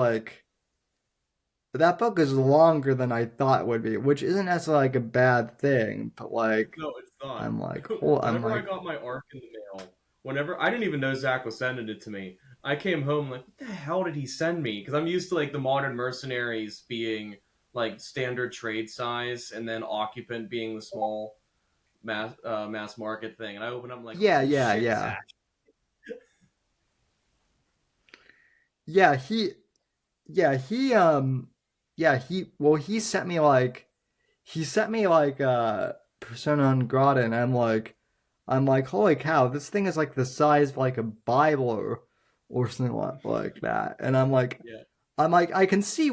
[SPEAKER 3] that book is longer than I thought it would be, which isn't necessarily like a bad thing, but like
[SPEAKER 4] No, it's not.
[SPEAKER 3] I'm like, oh, I'm
[SPEAKER 4] Whenever I
[SPEAKER 3] like,
[SPEAKER 4] got my arc in the mail, whenever I didn't even know Zach was sending it to me. I came home like, what the hell did he send me? Because I'm used to like the modern mercenaries being like standard trade size, and then occupant being the small mass market thing. And I open up I'm like,
[SPEAKER 3] yeah,
[SPEAKER 4] holy
[SPEAKER 3] yeah,
[SPEAKER 4] shit,
[SPEAKER 3] yeah,
[SPEAKER 4] Zach!
[SPEAKER 3] yeah. Yeah, he sent me like Persona non Grata, and I'm like, holy cow, this thing is like the size of like a Bible or something like that. And
[SPEAKER 4] Yeah,
[SPEAKER 3] I can see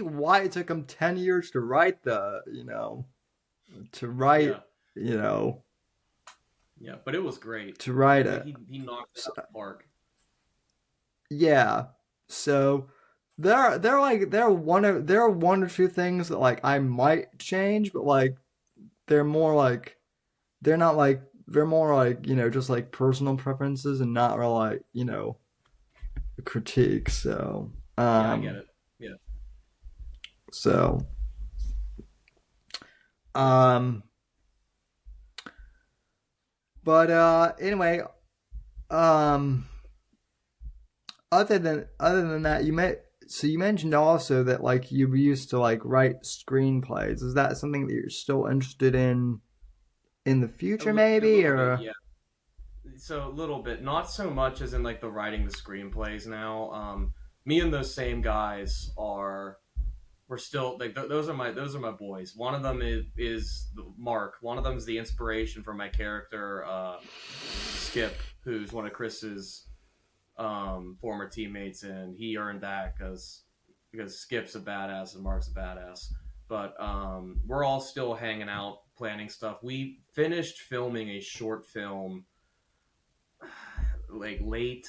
[SPEAKER 3] why it took him 10 years to write to write,
[SPEAKER 4] yeah,
[SPEAKER 3] you know,
[SPEAKER 4] yeah. But it was great.
[SPEAKER 3] to write
[SPEAKER 4] Like
[SPEAKER 3] it.
[SPEAKER 4] he knocked it
[SPEAKER 3] So,
[SPEAKER 4] out of the park.
[SPEAKER 3] yeah. So there are one or two things that like I might change, but like they're more like they're not like they're more like just like personal preferences and not real like critique. So
[SPEAKER 4] Yeah, I get it. Yeah,
[SPEAKER 3] so um but anyway, um other than that, you mentioned also that like you used to like write screenplays. Is that something that you're still interested in the future
[SPEAKER 4] a
[SPEAKER 3] maybe,
[SPEAKER 4] little bit.
[SPEAKER 3] or
[SPEAKER 4] Yeah. So a little bit, not so much as in like the writing the screenplays now. Me and those same guys are we're still like those are my boys. One of them is Mark. One of them is the inspiration for my character Skip, who's one of Chris's former teammates, and he earned that because Skip's a badass and Mark's a badass. But we're all still hanging out, planning stuff. We finished filming a short film like late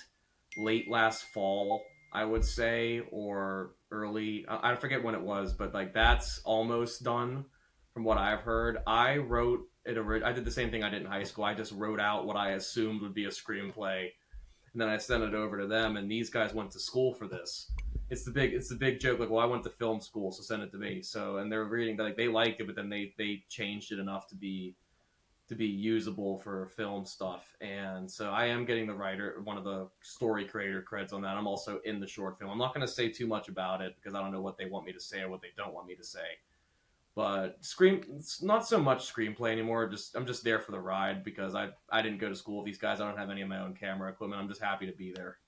[SPEAKER 4] last fall, I would say, or early. I forget when it was, but like that's almost done from what I've heard. I wrote it. I did the same thing I did in high school. I just wrote out what I assumed would be a screenplay, and then I sent it over to them. And these guys went to school for this. It's the big joke. Like, well, I went to film school, so send it to me. So, and they're reading like they liked it, but then they changed it enough to be usable for film stuff. And so I am getting the writer, one of the story creator creds on that. I'm also in the short film. I'm not going to say too much about it because I don't know what they want me to say or what they don't want me to say. But it's not so much screenplay anymore. I'm just there for the ride because I didn't go to school with these guys. I don't have any of my own camera equipment. I'm just happy to be there.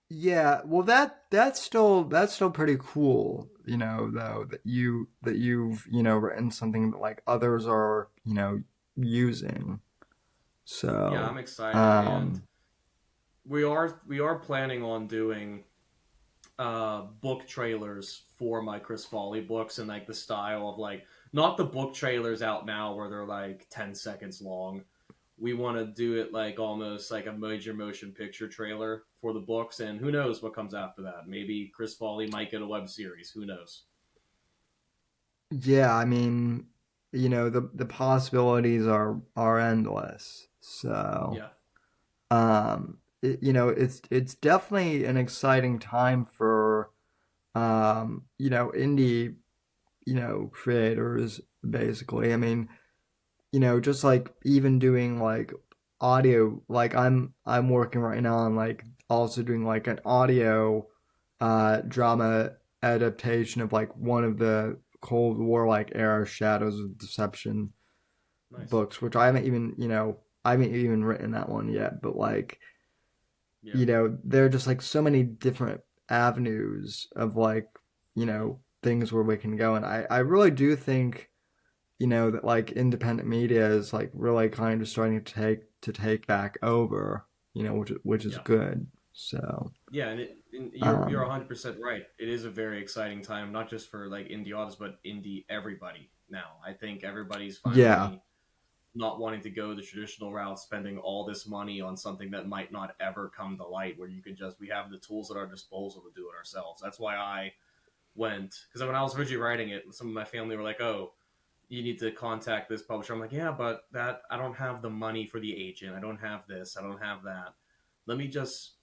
[SPEAKER 3] yeah, well that's still pretty cool, though that you've, written something that like others are, using.
[SPEAKER 4] Yeah,
[SPEAKER 3] So,
[SPEAKER 4] I'm excited, and
[SPEAKER 3] um
[SPEAKER 4] we are planning on doing book trailers for my Chris Foley books, and like the style of like not the book trailers out now where they're like 10 seconds long. We want to do it like almost like a major motion picture trailer for the books, and who knows what comes after that. Maybe Chris Foley might get a web series. Who knows?
[SPEAKER 3] yeah, I mean, the possibilities are endless. So,
[SPEAKER 4] Yeah,
[SPEAKER 3] it's definitely an exciting time for indie, creators basically. I mean, just like even doing like audio, like I'm working right now on like also doing like an audio drama adaptation of like one of the Cold War like era Shadows of Deception
[SPEAKER 4] nice.
[SPEAKER 3] books, which I haven't even written that one yet, but like
[SPEAKER 4] Yeah,
[SPEAKER 3] there are just like so many different avenues of like things where we can go, and I really do think that like independent media is like really kind of starting to take back over, which is
[SPEAKER 4] yeah.
[SPEAKER 3] good. So,
[SPEAKER 4] Yeah, and you're
[SPEAKER 3] um,
[SPEAKER 4] 100% right. It is a very exciting time, not just for like indie artists, but indie everybody now. I think everybody's
[SPEAKER 3] yeah,
[SPEAKER 4] finally not wanting to go the traditional route, spending all this money on something that might not ever come to light, where you can just we have the tools at our disposal to do it ourselves. That's why I went because when I was originally writing it, some of my family were like, "Oh, you need to contact this publisher." I'm like, "Yeah, but that I don't have the money for the agent. I don't have this. I don't have that. Let me just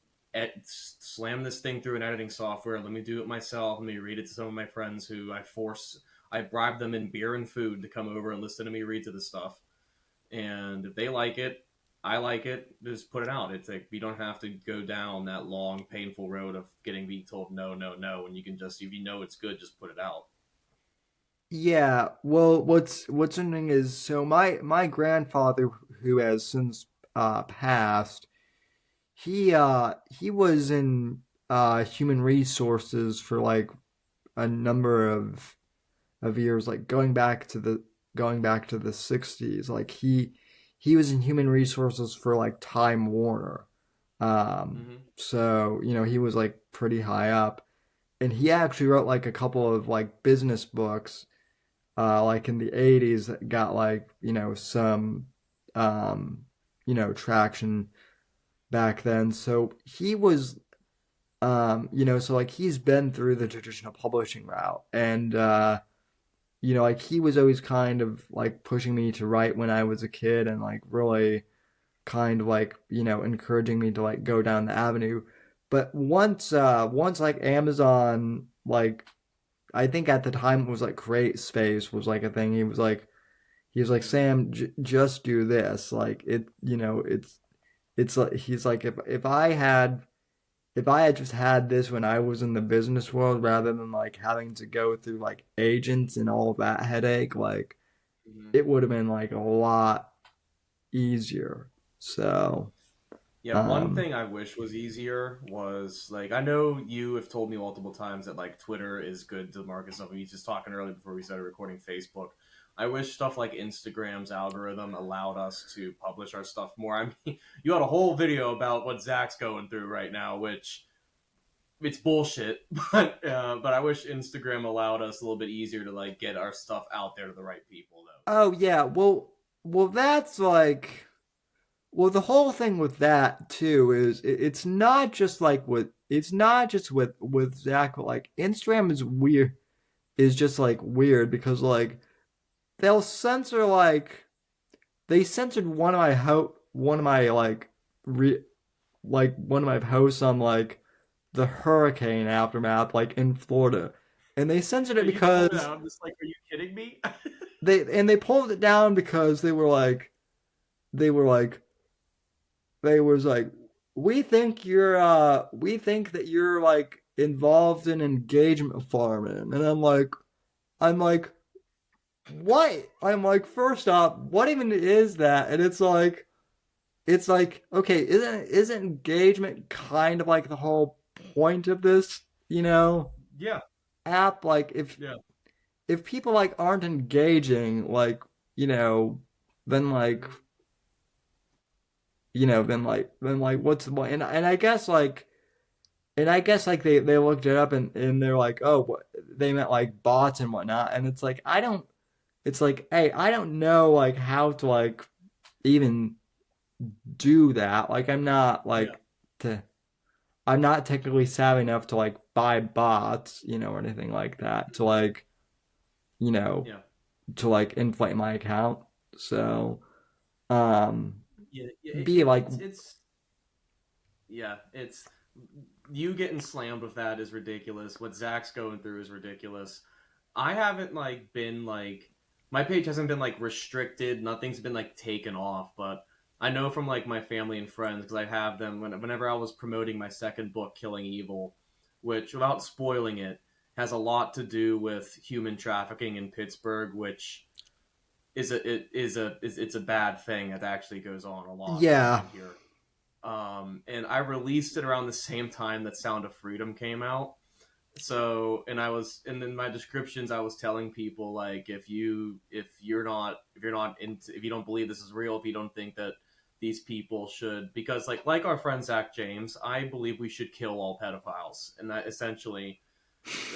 [SPEAKER 4] slam this thing through an editing software. Let me do it myself. Let me read it to some of my friends who I bribe them in beer and food to come over and listen to me read to the stuff. And if they like it, I like it, just put it out. It's like we don't have to go down that long, painful road of being told no, no, no. And you can just, if you know it's good, just put it out.
[SPEAKER 3] Yeah, well, what's interesting is so my grandfather, who has since passed, he was in human resources for like a number of years, like going back to the 60s. Like he was in human resources for like Time Warner. So, he was like pretty high up. And he actually wrote like a couple of like business books like in the 80s that got like, some traction back then. So he was so like he's been through the traditional publishing route, and like he was always kind of like pushing me to write when I was a kid, and like really kind of like encouraging me to like go down the avenue. But once like Amazon, like I think at the time it was like Create Space was like a thing. He was like Sam, just do this. Like it's like he's like if I had just had this when I was in the business world, rather than like having to go through like agents and all that headache, like
[SPEAKER 4] Mm-hmm.
[SPEAKER 3] it would have been like a lot easier. So,
[SPEAKER 4] Yeah, one
[SPEAKER 3] um,
[SPEAKER 4] thing I wish was easier was like I know you have told me multiple times that like Twitter is good to market stuff. We just talking earlier before we started recording Facebook. I wish stuff like Instagram's algorithm allowed us to publish our stuff more. I mean, you had a whole video about what Zach's going through right now, which it's bullshit. But I wish Instagram allowed us a little bit easier to like get our stuff out there to the right people though.
[SPEAKER 3] oh yeah, well that's like, well, the whole thing with that too is it's not just like it's not just with Zach, but like Instagram is weird, is just like weird because like they'll censor like they censored one of my like one of my posts on like the hurricane aftermath like in Florida, and they censored
[SPEAKER 4] Yeah,
[SPEAKER 3] it
[SPEAKER 4] you pulled it
[SPEAKER 3] because
[SPEAKER 4] out. I'm just like, are you kidding me?
[SPEAKER 3] they pulled it down because they were like they was like, we think that you're like involved in engagement farming, and I'm like what? I'm like, first off, what even is that? And it's like okay, isn't engagement kind of like the whole point of this,
[SPEAKER 4] Yeah,
[SPEAKER 3] app? Like
[SPEAKER 4] yeah.
[SPEAKER 3] if people like aren't engaging, like, then like, then like what's the point? And I guess like they looked it up, and they're like, oh, what they meant like bots and whatnot. And it's like it's like, hey, I don't know like how to like even do that. Like
[SPEAKER 4] Yeah,
[SPEAKER 3] to I'm not technically savvy enough to like buy bots, or anything like that to like, you know,
[SPEAKER 4] yeah.
[SPEAKER 3] to like inflate my account. So, um,
[SPEAKER 4] Yeah, yeah,
[SPEAKER 3] be like,
[SPEAKER 4] it's you getting slammed with that is ridiculous. What Zach's going through is ridiculous. I haven't like been like my page hasn't been like restricted. Nothing's been like taken off, but I know from like my family and friends because I have them whenever I was promoting my second book, Killing Evil, which without spoiling it has a lot to do with human trafficking in Pittsburgh, which it's a bad thing that actually goes on a lot
[SPEAKER 3] yeah,
[SPEAKER 4] around here. And I released it around the same time that Sound of Freedom came out. So, and in my descriptions, I was telling people like, if you're not into, if you don't believe this is real, if you don't think that these people should, because like our friend Zach James, I believe we should kill all pedophiles, and that essentially,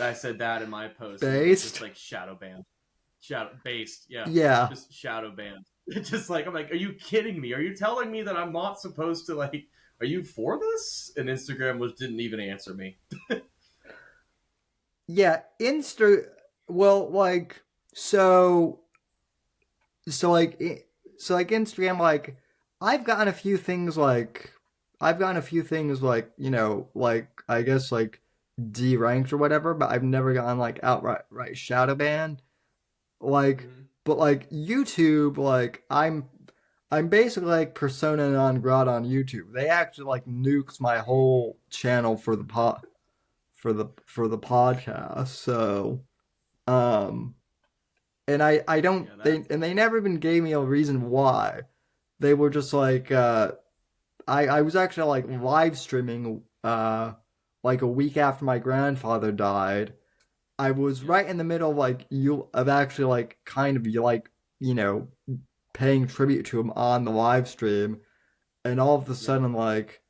[SPEAKER 4] I said that in my post, and it was just
[SPEAKER 3] based.
[SPEAKER 4] like shadow based, yeah,
[SPEAKER 3] Yeah.
[SPEAKER 4] just shadow banned. It's just like I'm like, are you kidding me? Are you telling me that I'm not supposed to like? Are you for this? And Instagram didn't even answer me.
[SPEAKER 3] Yeah, well, like, so like Instagram, like I've gotten a few things like I've gotten a few things like, like I guess like D ranked or whatever, but I've never gotten like outright shadow banned. Like,
[SPEAKER 4] Mhm.
[SPEAKER 3] but like YouTube, like I'm basically like persona non grata on YouTube. They actually like nukes my whole channel for the podcast. So, um, and I don't
[SPEAKER 4] Yeah,
[SPEAKER 3] they never even gave me a reason why. They were just like I was actually like live streaming like a week after my grandfather died. I was
[SPEAKER 4] yeah,
[SPEAKER 3] right in the middle of like you of actually like kind of you like you know paying tribute to him on the live stream, and all of a
[SPEAKER 4] yeah.
[SPEAKER 3] sudden like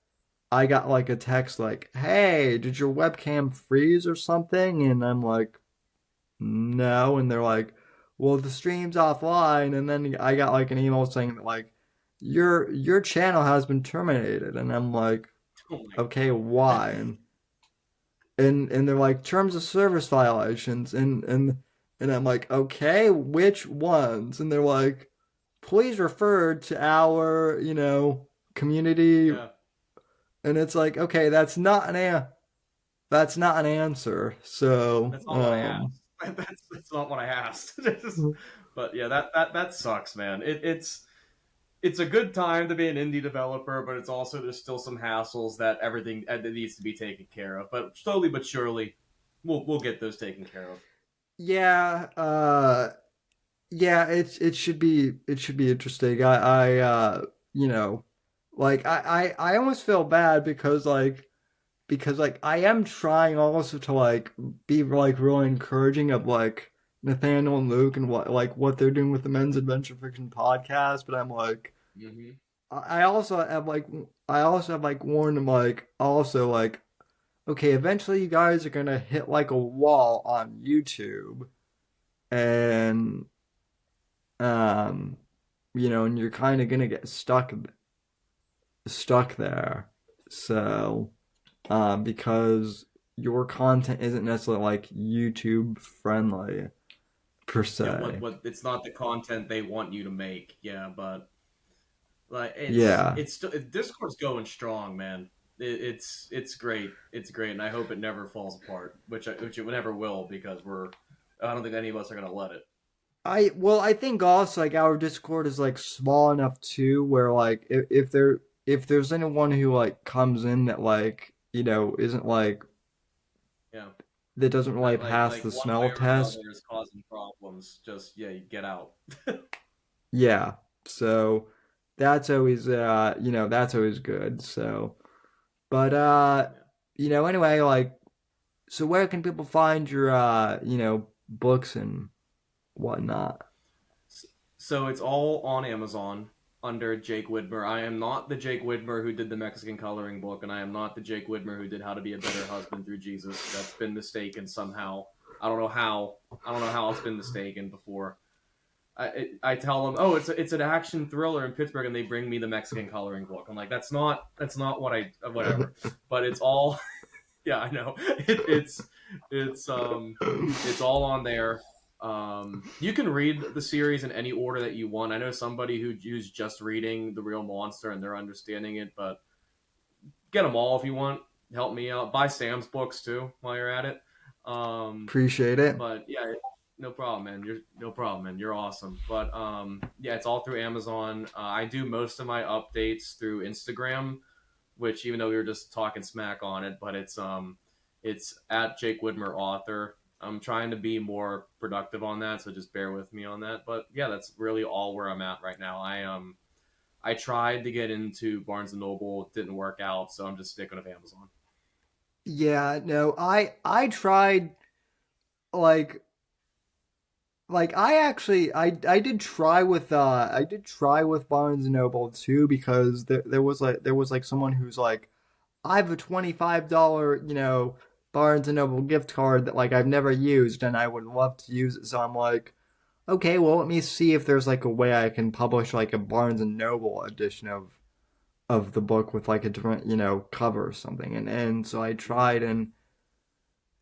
[SPEAKER 3] I got like a text like, "Hey, did your webcam freeze or something?" And I'm like, "No," and they're like, "Well, the stream's offline." And then I got like an email saying that like your channel has been terminated, and I'm like,
[SPEAKER 4] Oh my
[SPEAKER 3] "Okay,
[SPEAKER 4] god.
[SPEAKER 3] why?" And they're like terms of service violations, and I'm like, "Okay, which ones?" And they're like, "Please refer to our community."
[SPEAKER 4] Yeah,
[SPEAKER 3] And it's like, okay, that's not an answer. So,
[SPEAKER 4] that's not what I asked. That's not what I asked. But yeah, that sucks, man. It's a good time to be an indie developer, but it's also there's still some hassles that everything that needs to be taken care of. But slowly but surely, we'll get those taken care of.
[SPEAKER 3] yeah, yeah, it should be interesting. I you know, like I almost feel bad because like I am trying also to like be like really encouraging of like Nathaniel and Luke and what they're doing with the Men's Adventure Fiction podcast, but I'm like
[SPEAKER 4] Hmm.
[SPEAKER 3] I also have like warned them like also like okay, eventually you guys are gonna hit like a wall on YouTube and um and you're kind of gonna get stuck there. So because your content isn't necessarily like YouTube friendly per
[SPEAKER 4] Yeah,
[SPEAKER 3] se.
[SPEAKER 4] what it's not the content they want you to make. Yeah, but like
[SPEAKER 3] Yeah.
[SPEAKER 4] Discord's going strong, man. It's great. It's great, and I hope it never falls apart, which it never will because I don't think any of us are gonna let it.
[SPEAKER 3] I think also like our Discord is like small enough too where like if there's anyone who like comes in that like isn't like
[SPEAKER 4] Yeah,
[SPEAKER 3] that doesn't really pass
[SPEAKER 4] like
[SPEAKER 3] the
[SPEAKER 4] one way
[SPEAKER 3] smell
[SPEAKER 4] or
[SPEAKER 3] test.
[SPEAKER 4] another is causing problems. Just yeah, you get out.
[SPEAKER 3] Yeah. So that's always that's always good. So but
[SPEAKER 4] Yeah.
[SPEAKER 3] anyway like so where can people find your books and whatnot?
[SPEAKER 4] So it's all on Amazon under Jake Widmer. I am not the Jake Widmer who did the Mexican coloring book, and I am not the Jake Widmer who did How to Be a Better Husband Through Jesus. That's been mistaken somehow. I don't know how. I don't know how it's been mistaken before. I tell them, oh, it's an action thriller in Pittsburgh, and they bring me the Mexican coloring book. I'm like, that's not what I whatever. But it's all yeah, I know. It's all on there. You can read the series in any order that you want. I know somebody who's just reading The Real Monster and they're understanding it, but get them all if you want. Help me out. Buy Sam's books too while you're at it.
[SPEAKER 3] Appreciate it.
[SPEAKER 4] But yeah, no problem, man. You're no problem, man. You're awesome. But yeah, it's all through Amazon. I do most of my updates through Instagram, which even though we were just talking smack on it, but it's at Jake Widmer author. I'm trying to be more productive on that, so just bear with me on that. But yeah, that's really all where I'm at right now. I tried to get into Barnes and Noble, it didn't work out, so I'm just sticking with Amazon.
[SPEAKER 3] Yeah, no, I tried like I did try with Barnes and Noble too because there was like someone who's like I have a $25 Barnes and Noble gift card that like I've never used and I would love to use it, so I'm like okay, well let me see if there's like a way I can publish like a Barnes and Noble edition of the book with like a different cover or something, and so I tried, and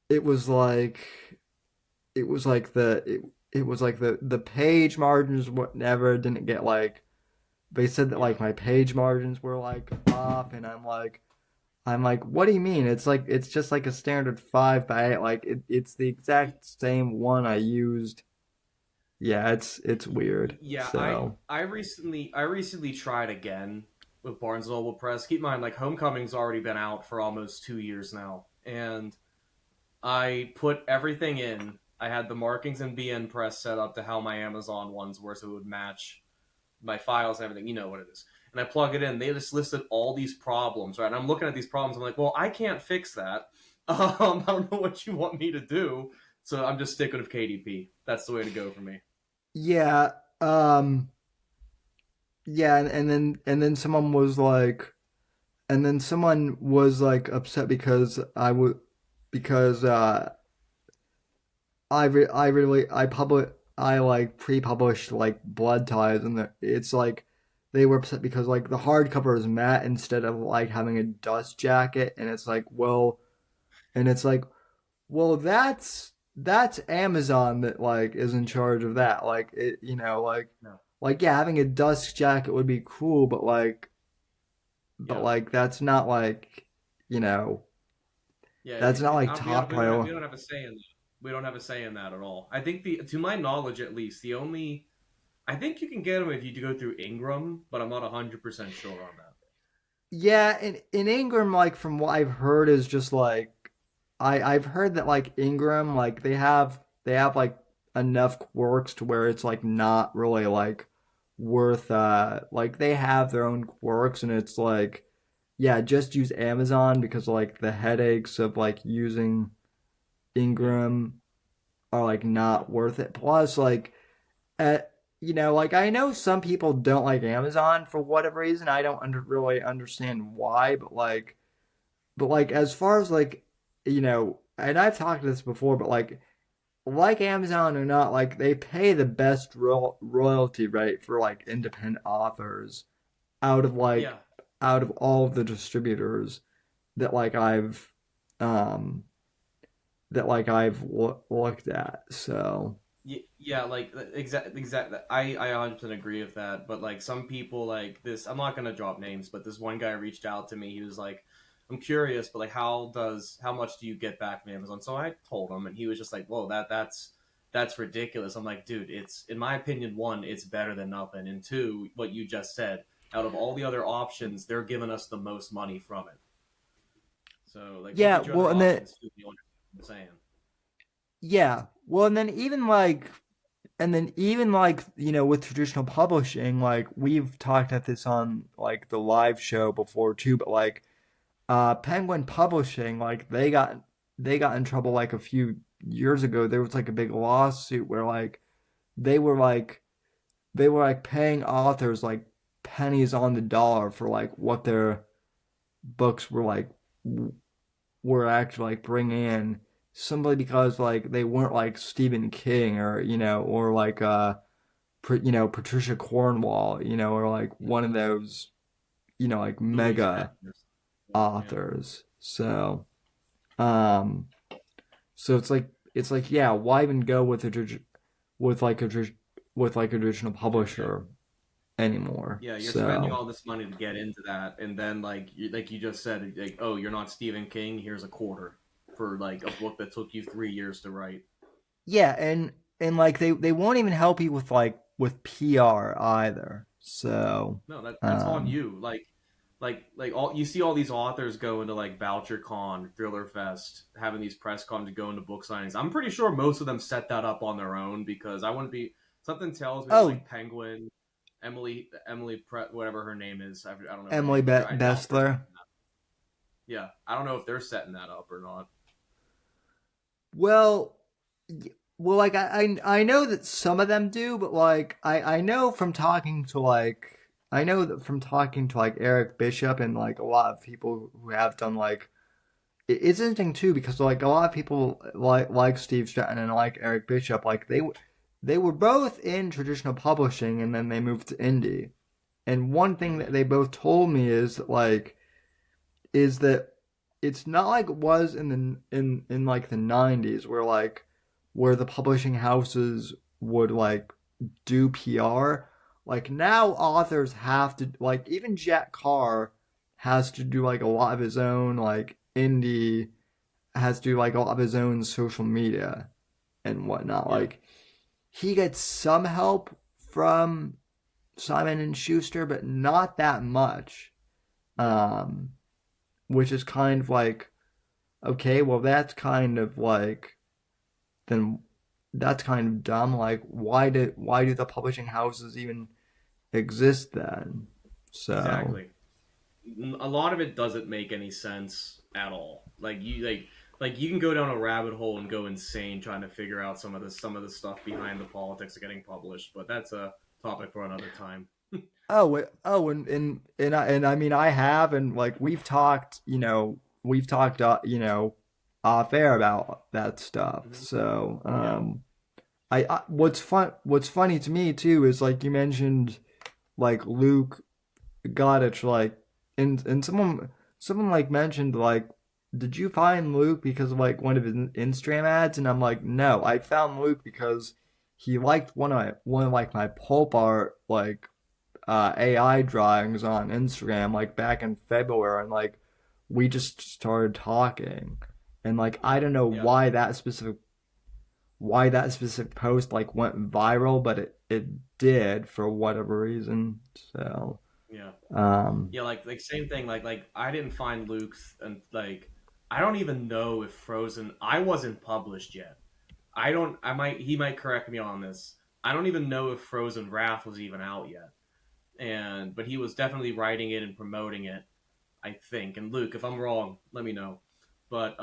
[SPEAKER 3] it was like it was like the it was like the page margins whatever didn't get like they said that like my page margins were like off, and I'm like, what do you mean? It's just like a standard 5x8. Like it's the exact same one I used. Yeah, it's weird.
[SPEAKER 4] Yeah,
[SPEAKER 3] So
[SPEAKER 4] I recently tried again with Barnes and Noble Press. Keep in mind, like Homecoming's already been out for almost 2 years now, and I put everything in. I had the markings in BN Press set up to how my Amazon ones were, so it would match my files and everything. You know what it is. And I plug it in. They just listed all these problems, right? And I'm looking at these problems. I'm like, well, I can't fix that. I don't know what you want me to do. So I'm just sticking with KDP. That's the way to go for me.
[SPEAKER 3] yeah, yeah, and then someone was like upset because because I like pre-published like Blood Ties, and it's like they were upset because like the hardcover is matte instead of like having a dust jacket, and it's like, well, and it's like, well, that's Amazon that like is in charge of that. Like it,
[SPEAKER 4] No.
[SPEAKER 3] like yeah, having a dust jacket would be cool, but
[SPEAKER 4] Yeah.
[SPEAKER 3] like that's not like, you know,
[SPEAKER 4] Yeah,
[SPEAKER 3] that's not like
[SPEAKER 4] we don't,
[SPEAKER 3] top priority.
[SPEAKER 4] we don't have a say in that. We don't have a say in that at all. I think to my knowledge at least, the only I think you can get them if you go through Ingram, but I'm not 100% sure on that.
[SPEAKER 3] Yeah, in Ingram, like from what I've heard, is just like I've heard that like Ingram, like they have like enough quirks to where it's like not really like worth like they have their own quirks, and it's like yeah, just use Amazon because like the headaches of like using
[SPEAKER 4] Yeah,
[SPEAKER 3] Ingram are like
[SPEAKER 4] yeah,
[SPEAKER 3] not worth it. Plus like uh, like I know some people don't like Amazon for whatever reason. I don't really understand why, but like as far as like and I've talked to this before, but like Amazon or not, like they pay the best royalty rate for like independent authors out of
[SPEAKER 4] yeah.
[SPEAKER 3] out of all of the distributors that um I've looked at. So
[SPEAKER 4] Yeah, like exactly. I 100% agree with that. But like some people like this, I'm not gonna drop names, but this one guy reached out to me. He was like, "I'm curious, but like, how much do you get back from Amazon?" So I told him, and he was just like, "Whoa, that's ridiculous." I'm like, dude, it's in my opinion, one, it's better than nothing, and two, what you just said. Out of all the other options, they're giving us the most money from it. So like, look
[SPEAKER 3] yeah,
[SPEAKER 4] at your
[SPEAKER 3] well,
[SPEAKER 4] other
[SPEAKER 3] and then
[SPEAKER 4] options too. If you understand what I'm saying.
[SPEAKER 3] yeah, well, and then even like with traditional publishing, like we've talked at this on like the live show before too, but like Penguin Publishing, like they got in trouble like a few years ago. There was like a big lawsuit where like they were like they were like paying authors like pennies on the dollar for like what their books were like were actually like bringing in, simply because like they weren't like Stephen King or or like Patricia Cornwall, or like one of those like
[SPEAKER 4] Louise
[SPEAKER 3] mega
[SPEAKER 4] Penn. Yeah.
[SPEAKER 3] authors. Um so it's like yeah, why even go with with like a with like a traditional
[SPEAKER 4] Yeah.
[SPEAKER 3] publisher anymore?
[SPEAKER 4] Yeah, you're spending
[SPEAKER 3] So
[SPEAKER 4] all this money to get into that, and then like you just said, like, oh, you're not Stephen King. Here's a quarter for like a book that took you 3 years to write.
[SPEAKER 3] yeah, and like they won't even help you with like with PR either. So
[SPEAKER 4] No, that's on
[SPEAKER 3] um
[SPEAKER 4] you. Like all you see all these authors go into like BoucherCon, Thriller Fest, having these press cons to go into book signings. I'm pretty sure most of them set that up on their own because I wouldn't be. Something tells me that
[SPEAKER 3] oh,
[SPEAKER 4] like Penguin, whatever her name is, I don't know her
[SPEAKER 3] Emily
[SPEAKER 4] name, but I doubt they're
[SPEAKER 3] Bestler.
[SPEAKER 4] setting that. Yeah, I don't know if they're setting that up or not.
[SPEAKER 3] Well, well, like I know that some of them do, but like I know from talking to like I know that from talking to like Eric Bishop and like a lot of people who have done like it's interesting too because like a lot of people like Steve Stratton and like Eric Bishop, like they were both in traditional publishing and then they moved to indie. And one thing that
[SPEAKER 4] Hmm.
[SPEAKER 3] they both told me is that is that it's not like it was in in like the 90s where the publishing houses would like do PR. like now authors have to, like, even Jack Carr has to do like a lot of his own, like, indie, has to do like a lot of his own social media and whatnot.
[SPEAKER 4] Yeah.
[SPEAKER 3] Like, he gets some help from Simon and Schuster, but not that much. Which is kind of like, okay, well, that's kind of like, then that's kind of dumb. Like, why do the publishing houses even exist then? So
[SPEAKER 4] Exactly. A lot of it doesn't make any sense at all. Like you can go down a rabbit hole and go insane trying to figure out some of the stuff behind the politics of getting published, but that's a topic for another time.
[SPEAKER 3] and I mean, I have, and like we've talked, off air about that stuff.
[SPEAKER 4] Mm-hmm.
[SPEAKER 3] So, what's funny to me too is, like, you mentioned, like, Luke Goddard, like, and someone like mentioned, like, did you find Luke because of like one of his Instagram ads? And I'm like, no, I found Luke because he liked one of like my pulp art, like, AI drawings on Instagram, like, back in February, and like we just started talking, and like I don't know why that specific post like went viral, but it did for whatever reason. So
[SPEAKER 4] like same thing. Like I didn't find Luke's, and like I don't even know if Frozen. I wasn't published yet. He might correct me on this. I don't even know if Frozen Wrath was even out yet. But he was definitely writing it and promoting it, I think. And Luke, if I'm wrong, let me know. But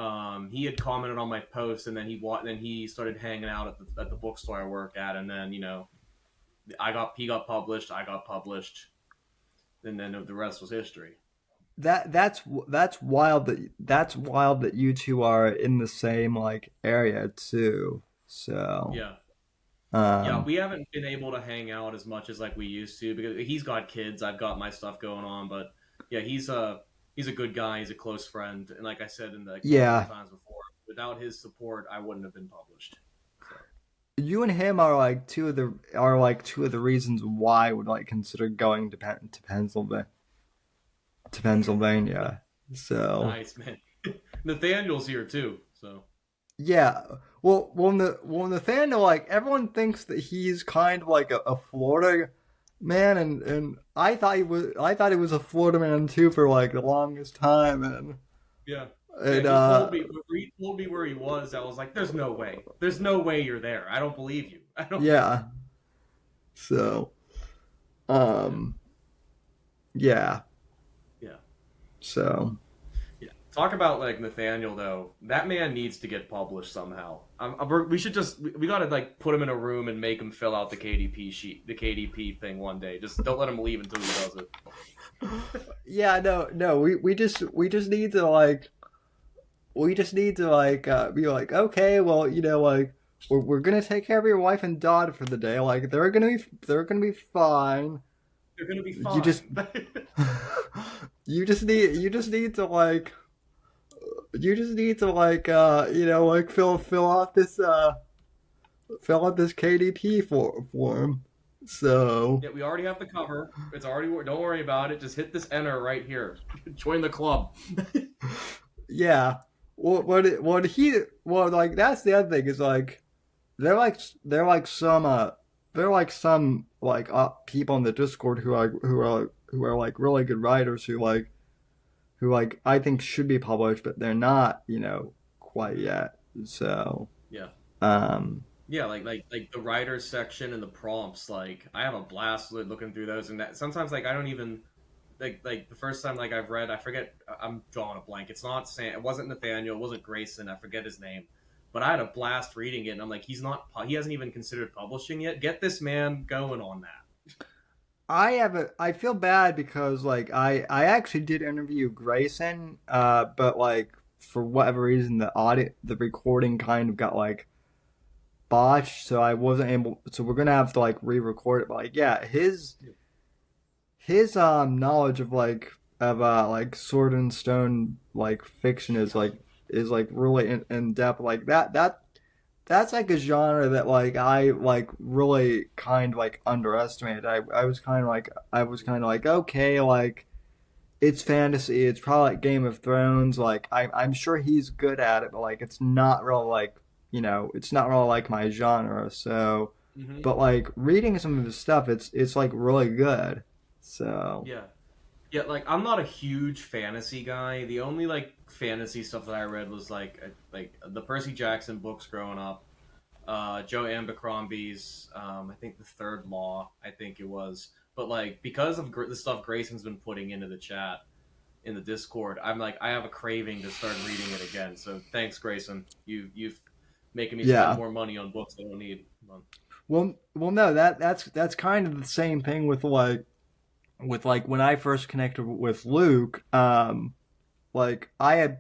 [SPEAKER 4] he had commented on my post, and then he started hanging out at the bookstore I work at, and then he got published, I got published, and then the rest was history.
[SPEAKER 3] That's wild that you two are in the same, like, area too. So
[SPEAKER 4] we haven't been able to hang out as much as like we used to because he's got kids, I've got my stuff going on, but yeah, he's a good guy, he's a close friend, and like I said in the times before, without his support, I wouldn't have been published. So.
[SPEAKER 3] You and him are like two of the reasons why I would like consider going to Pennsylvania. So
[SPEAKER 4] nice, man. Nathaniel's here too, so.
[SPEAKER 3] Yeah, well, Nathaniel, like, everyone thinks that he's kind of like a Florida man, and I thought he was a Florida man too for like the longest time, and
[SPEAKER 4] he told me where he was. I was like, "There's no way you're there. I don't believe you."
[SPEAKER 3] Yeah. So, yeah. So.
[SPEAKER 4] Talk about like Nathaniel though. That man needs to get published somehow. We gotta like put him in a room and make him fill out the KDP sheet, the KDP thing one day. Just don't let him leave until he does it.
[SPEAKER 3] Yeah, no. We just need to like. We just need to like be like, okay, well, like, we're gonna take care of your wife and daughter for the day. Like, they're gonna be fine.
[SPEAKER 4] They're gonna be fine.
[SPEAKER 3] You just need to like. You just need to like like fill out this KDP form. So
[SPEAKER 4] yeah, we already have the cover. It's already. Don't worry about it. Just hit this enter right here. Join the club.
[SPEAKER 3] Yeah. Well, like, that's the other thing is like they're like some people in the Discord who are like really good writers who I think should be published, but they're not, quite yet. So
[SPEAKER 4] like the writers section and the prompts. Like, I have a blast looking through those, and that sometimes like I don't even like the first time like I've read, I forget, I'm drawing a blank. It's not Sam. It wasn't Nathaniel. It wasn't Grayson. I forget his name. But I had a blast reading it, and I'm like, he hasn't even considered publishing yet. Get this man going on that.
[SPEAKER 3] I feel bad because like I actually did interview Grayson, but like for whatever reason the recording kind of got like botched, so I wasn't able. So we're gonna have to like re-record it. But like, yeah, his knowledge of like Sword and Stone like fiction is like really in depth. Like that that's like a genre that like I like really kind of like underestimated. I was kind of like okay, like it's fantasy. It's probably like Game of Thrones. Like I'm sure he's good at it, but like it's not real like it's not real like my genre. So,
[SPEAKER 4] Hmm.
[SPEAKER 3] but like reading some of his stuff, it's like really good. So
[SPEAKER 4] Yeah. Yeah, like I'm not a huge fantasy guy. The only like fantasy stuff that I read was like the Percy Jackson books growing up, Joe Abercrombie's, I think the Third Law, I think it was. But like because of the stuff Grayson's been putting into the chat in the Discord, I'm like I have a craving to start reading it again. So thanks, Grayson. You've making me spend
[SPEAKER 3] yeah.
[SPEAKER 4] more money on books I don't need.
[SPEAKER 3] Well, no, that's kind of the same thing with like when I first connected with Luke. Like I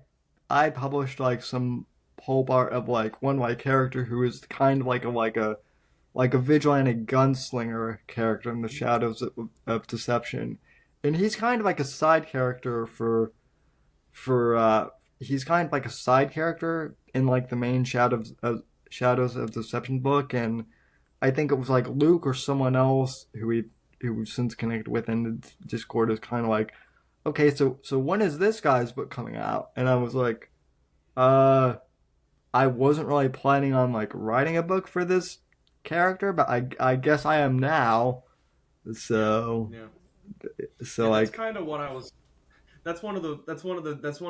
[SPEAKER 3] published like some pulp art of like one of my character who is kind of like a vigilante gunslinger character in the Shadows of Deception, and he's kind of like a side character for he's kind of like a side character in like the main Shadows of Deception book, and I think it was like Luke or someone else who we've since connected with in the Discord is kind of like, okay, so when is this guy's book coming out? And I was like, uh, I wasn't really planning on like writing a book for this character, but I guess I am now. So
[SPEAKER 4] Yeah.
[SPEAKER 3] so
[SPEAKER 4] Yeah, that's
[SPEAKER 3] like
[SPEAKER 4] kind of what I was. That's one of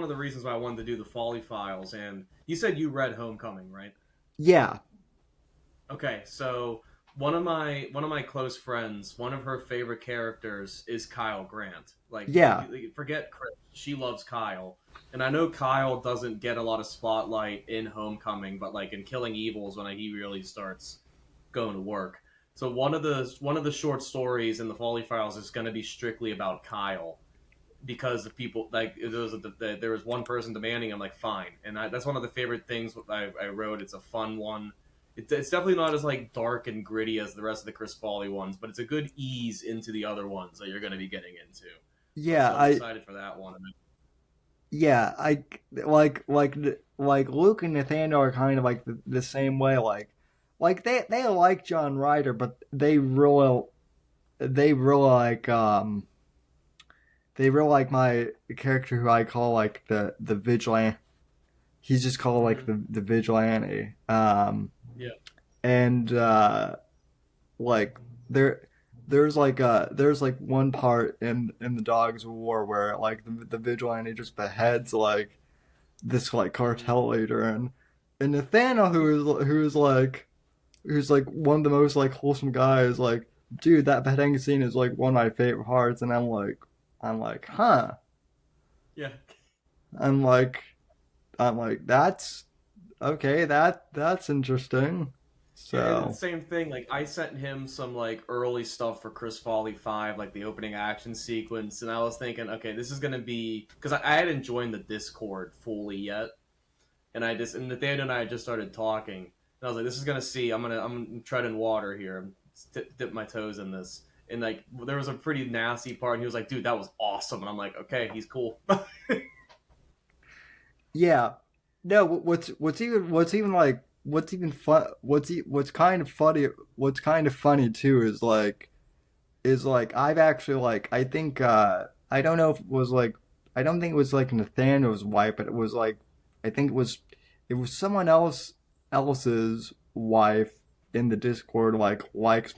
[SPEAKER 4] the reasons why I wanted to do the Folly Files. And you said you read Homecoming, right?
[SPEAKER 3] yeah
[SPEAKER 4] Okay, so one of my close friends, one of her favorite characters is Kyle Grant. Like,
[SPEAKER 3] yeah
[SPEAKER 4] forget Chris, she loves Kyle, and I know Kyle doesn't get a lot of spotlight in Homecoming, but like in Killing Evil is when he really starts going to work. So one of the short stories in the Folly Files is going to be strictly about Kyle because of people like there was one person demanding. I'm like, fine, and that's one of the favorite things I wrote. It's a fun one. It's definitely not as like dark and gritty as the rest of the Chris Foley ones, but it's a good ease into the other ones that you're going to be getting into.
[SPEAKER 3] yeah
[SPEAKER 4] So I'm excited for that one.
[SPEAKER 3] I like Luke and Nathaniel are kind of like the same way. Like they like John Ryder, but they really like they really like my character who I call like the vigilante. He's just called like
[SPEAKER 4] Mm-hmm.
[SPEAKER 3] the vigilante.
[SPEAKER 4] Yeah.
[SPEAKER 3] And like there's like one part in the Dogs of War where like the vigilante just beheads like this like cartel leader, and Nathaniel who's like one of the most like wholesome guys, like, dude, that beheading scene is like one of my favorite parts, and I'm like, huh.
[SPEAKER 4] Yeah.
[SPEAKER 3] I'm like that's okay, that's interesting.
[SPEAKER 4] Yeah, and the
[SPEAKER 3] So
[SPEAKER 4] same thing. Like I sent him some like early stuff for Chris Foley 5, like the opening action sequence, and I was thinking, okay, this is gonna be because I hadn't joined the Discord fully yet, and Nathaniel and I just started talking, and I was like, this is gonna see. I'm treading water here. Dip my toes in this, and like there was a pretty nasty part, and he was like, dude, that was awesome, and I'm like, okay, he's cool.
[SPEAKER 3] yeah, no. What's even fun? What's kind of funny too is like I've actually like I think I don't know if it was like I don't think it was like Nathaniel's wife, but it was like I think it was someone else's wife in the Discord like likes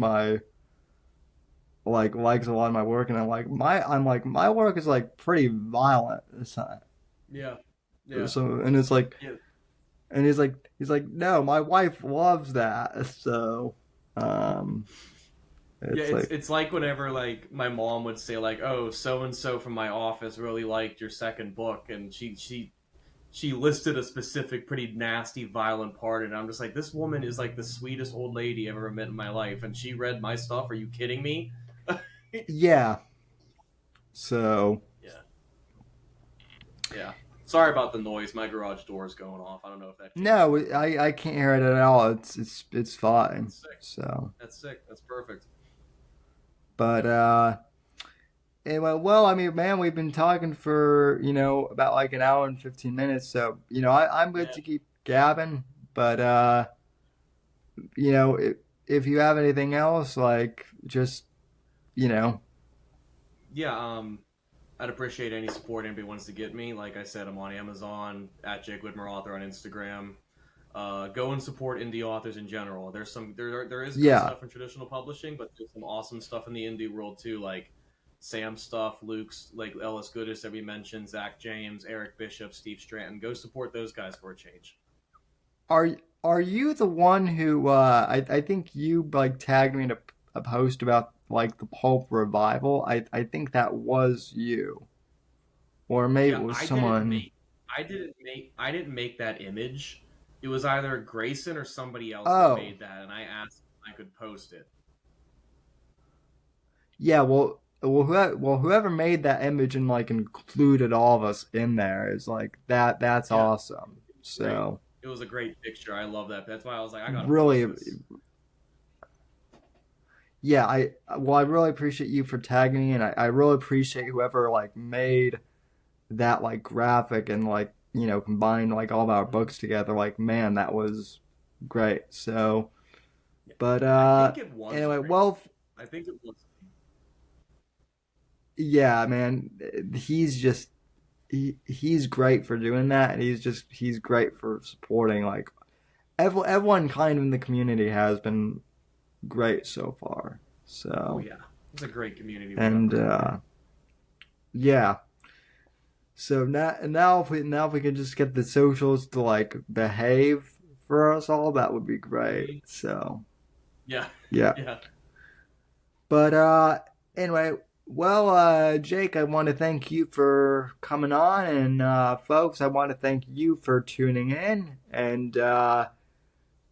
[SPEAKER 3] a lot of my work, and I'm like my work is like pretty violent this time.
[SPEAKER 4] Yeah, yeah,
[SPEAKER 3] So and it's like
[SPEAKER 4] yeah.
[SPEAKER 3] and he's like no, my wife loves that. So um
[SPEAKER 4] Yeah,
[SPEAKER 3] it's
[SPEAKER 4] it's like whenever like my mom would say like, "Oh, so and so from my office really liked your second book," and she listed a specific, pretty nasty, violent part, and I'm just like, this woman is like the sweetest old lady I've ever met in my life, and she read my stuff. Are you kidding me?
[SPEAKER 3] yeah. So
[SPEAKER 4] Yeah, yeah. Sorry about the noise. My garage door is going off. I don't know if that changed.
[SPEAKER 3] no, I can't hear it at all. It's fine.
[SPEAKER 4] That's sick.
[SPEAKER 3] So,
[SPEAKER 4] That's sick. That's perfect.
[SPEAKER 3] but anyway, well, I mean, man, we've been talking for about like an hour and 15 minutes. So I'm good
[SPEAKER 4] Yeah.
[SPEAKER 3] to keep gabbing. But if you have anything else, like, just, you know.
[SPEAKER 4] Yeah, I'd appreciate any support anybody wants to get me. Like I said, I'm on Amazon, at Jake Widmer Author on Instagram. Go and support indie authors in general. There is good
[SPEAKER 3] Yeah.
[SPEAKER 4] stuff in traditional publishing, but there's some awesome stuff in the indie world too, like Sam's stuff, Luke's, like Ellis Goodis that we mentioned, Zach James, Eric Bishop, Steve Stratton. Go support those guys for a change.
[SPEAKER 3] Are you the one who I think you like tagged me in a post about like the pulp revival? I think that was you, or maybe it was someone.
[SPEAKER 4] I didn't make that image. It was either Grayson or somebody else
[SPEAKER 3] Oh,
[SPEAKER 4] that made that, and I asked if I could post it.
[SPEAKER 3] yeah. Whoever made that image and like included all of us in there is like that. That's
[SPEAKER 4] Yeah.
[SPEAKER 3] awesome.
[SPEAKER 4] Great.
[SPEAKER 3] So
[SPEAKER 4] It was a great picture. I love that. That's why I was like, I gotta
[SPEAKER 3] really,
[SPEAKER 4] post this.
[SPEAKER 3] yeah. I really appreciate you for tagging me, and I really appreciate whoever like made that like graphic and like combined like all of our books together. Like, man, that was great. So, but
[SPEAKER 4] I think it was
[SPEAKER 3] anyway,
[SPEAKER 4] great.
[SPEAKER 3] well,
[SPEAKER 4] I think it was.
[SPEAKER 3] yeah, man, he's great for doing that, and he's great for supporting. Like, everyone kind of in the community has been great so far.
[SPEAKER 4] Oh
[SPEAKER 3] So,
[SPEAKER 4] yeah, it's a great community.
[SPEAKER 3] and yeah. So now if we can just get the socials to like behave for us all, that would be great. So
[SPEAKER 4] Yeah,
[SPEAKER 3] yeah.
[SPEAKER 4] yeah.
[SPEAKER 3] But anyway, well, Jake, I want to thank you for coming on, and folks, I want to thank you for tuning in, and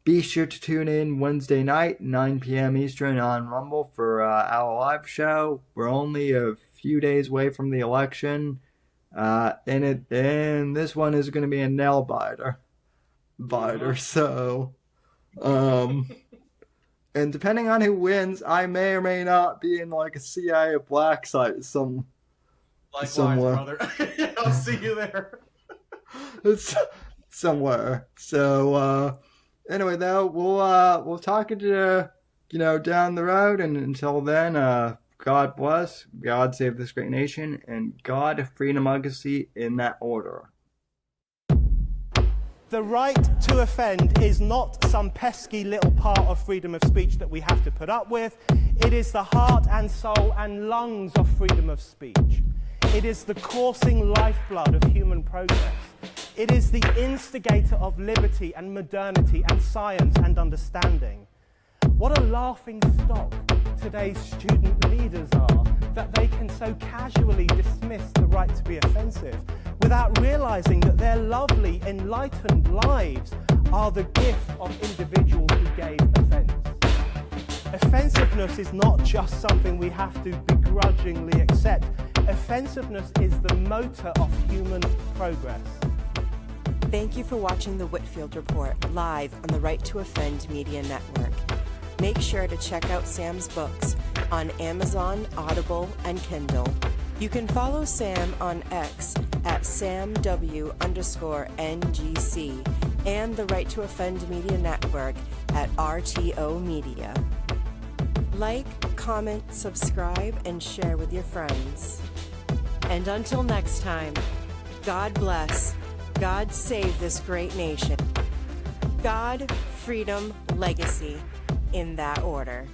[SPEAKER 3] be sure to tune in Wednesday night, 9 p.m. Eastern on Rumble for our live show. We're only a few days away from the election, and this one is going to be a nail biter. So, and depending on who wins, I may or may not be in like a CIA black site
[SPEAKER 4] Likewise,
[SPEAKER 3] somewhere.
[SPEAKER 4] brother. I'll see you there.
[SPEAKER 3] It's somewhere. So anyway, though, we'll talk to down the road, and until then, God bless, God save this great nation, and God, freedom, legacy, in that order.
[SPEAKER 1] The right to offend is not some pesky little part of freedom of speech that we have to put up with. It is the heart and soul and lungs of freedom of speech. It is the coursing lifeblood of human progress. It is the instigator of liberty and modernity and science and understanding. What a laughing stock today's student leaders are, that they can so casually dismiss the right to be offensive without realizing that their lovely, enlightened lives are the gift of individuals who gave offense. Offensiveness is not just something we have to begrudgingly accept. Offensiveness is the motor of human progress.
[SPEAKER 2] Thank you for watching the Whitfield Report live on the Right to Offend Media Network. Make sure to check out Sam's books on Amazon, Audible, and Kindle. You can follow Sam on X at SamW_NGC and the Right to Offend Media Network at RTO Media. Like, comment, subscribe, and share with your friends. And until next time, God bless, God save this great nation. God, freedom, legacy, in that order.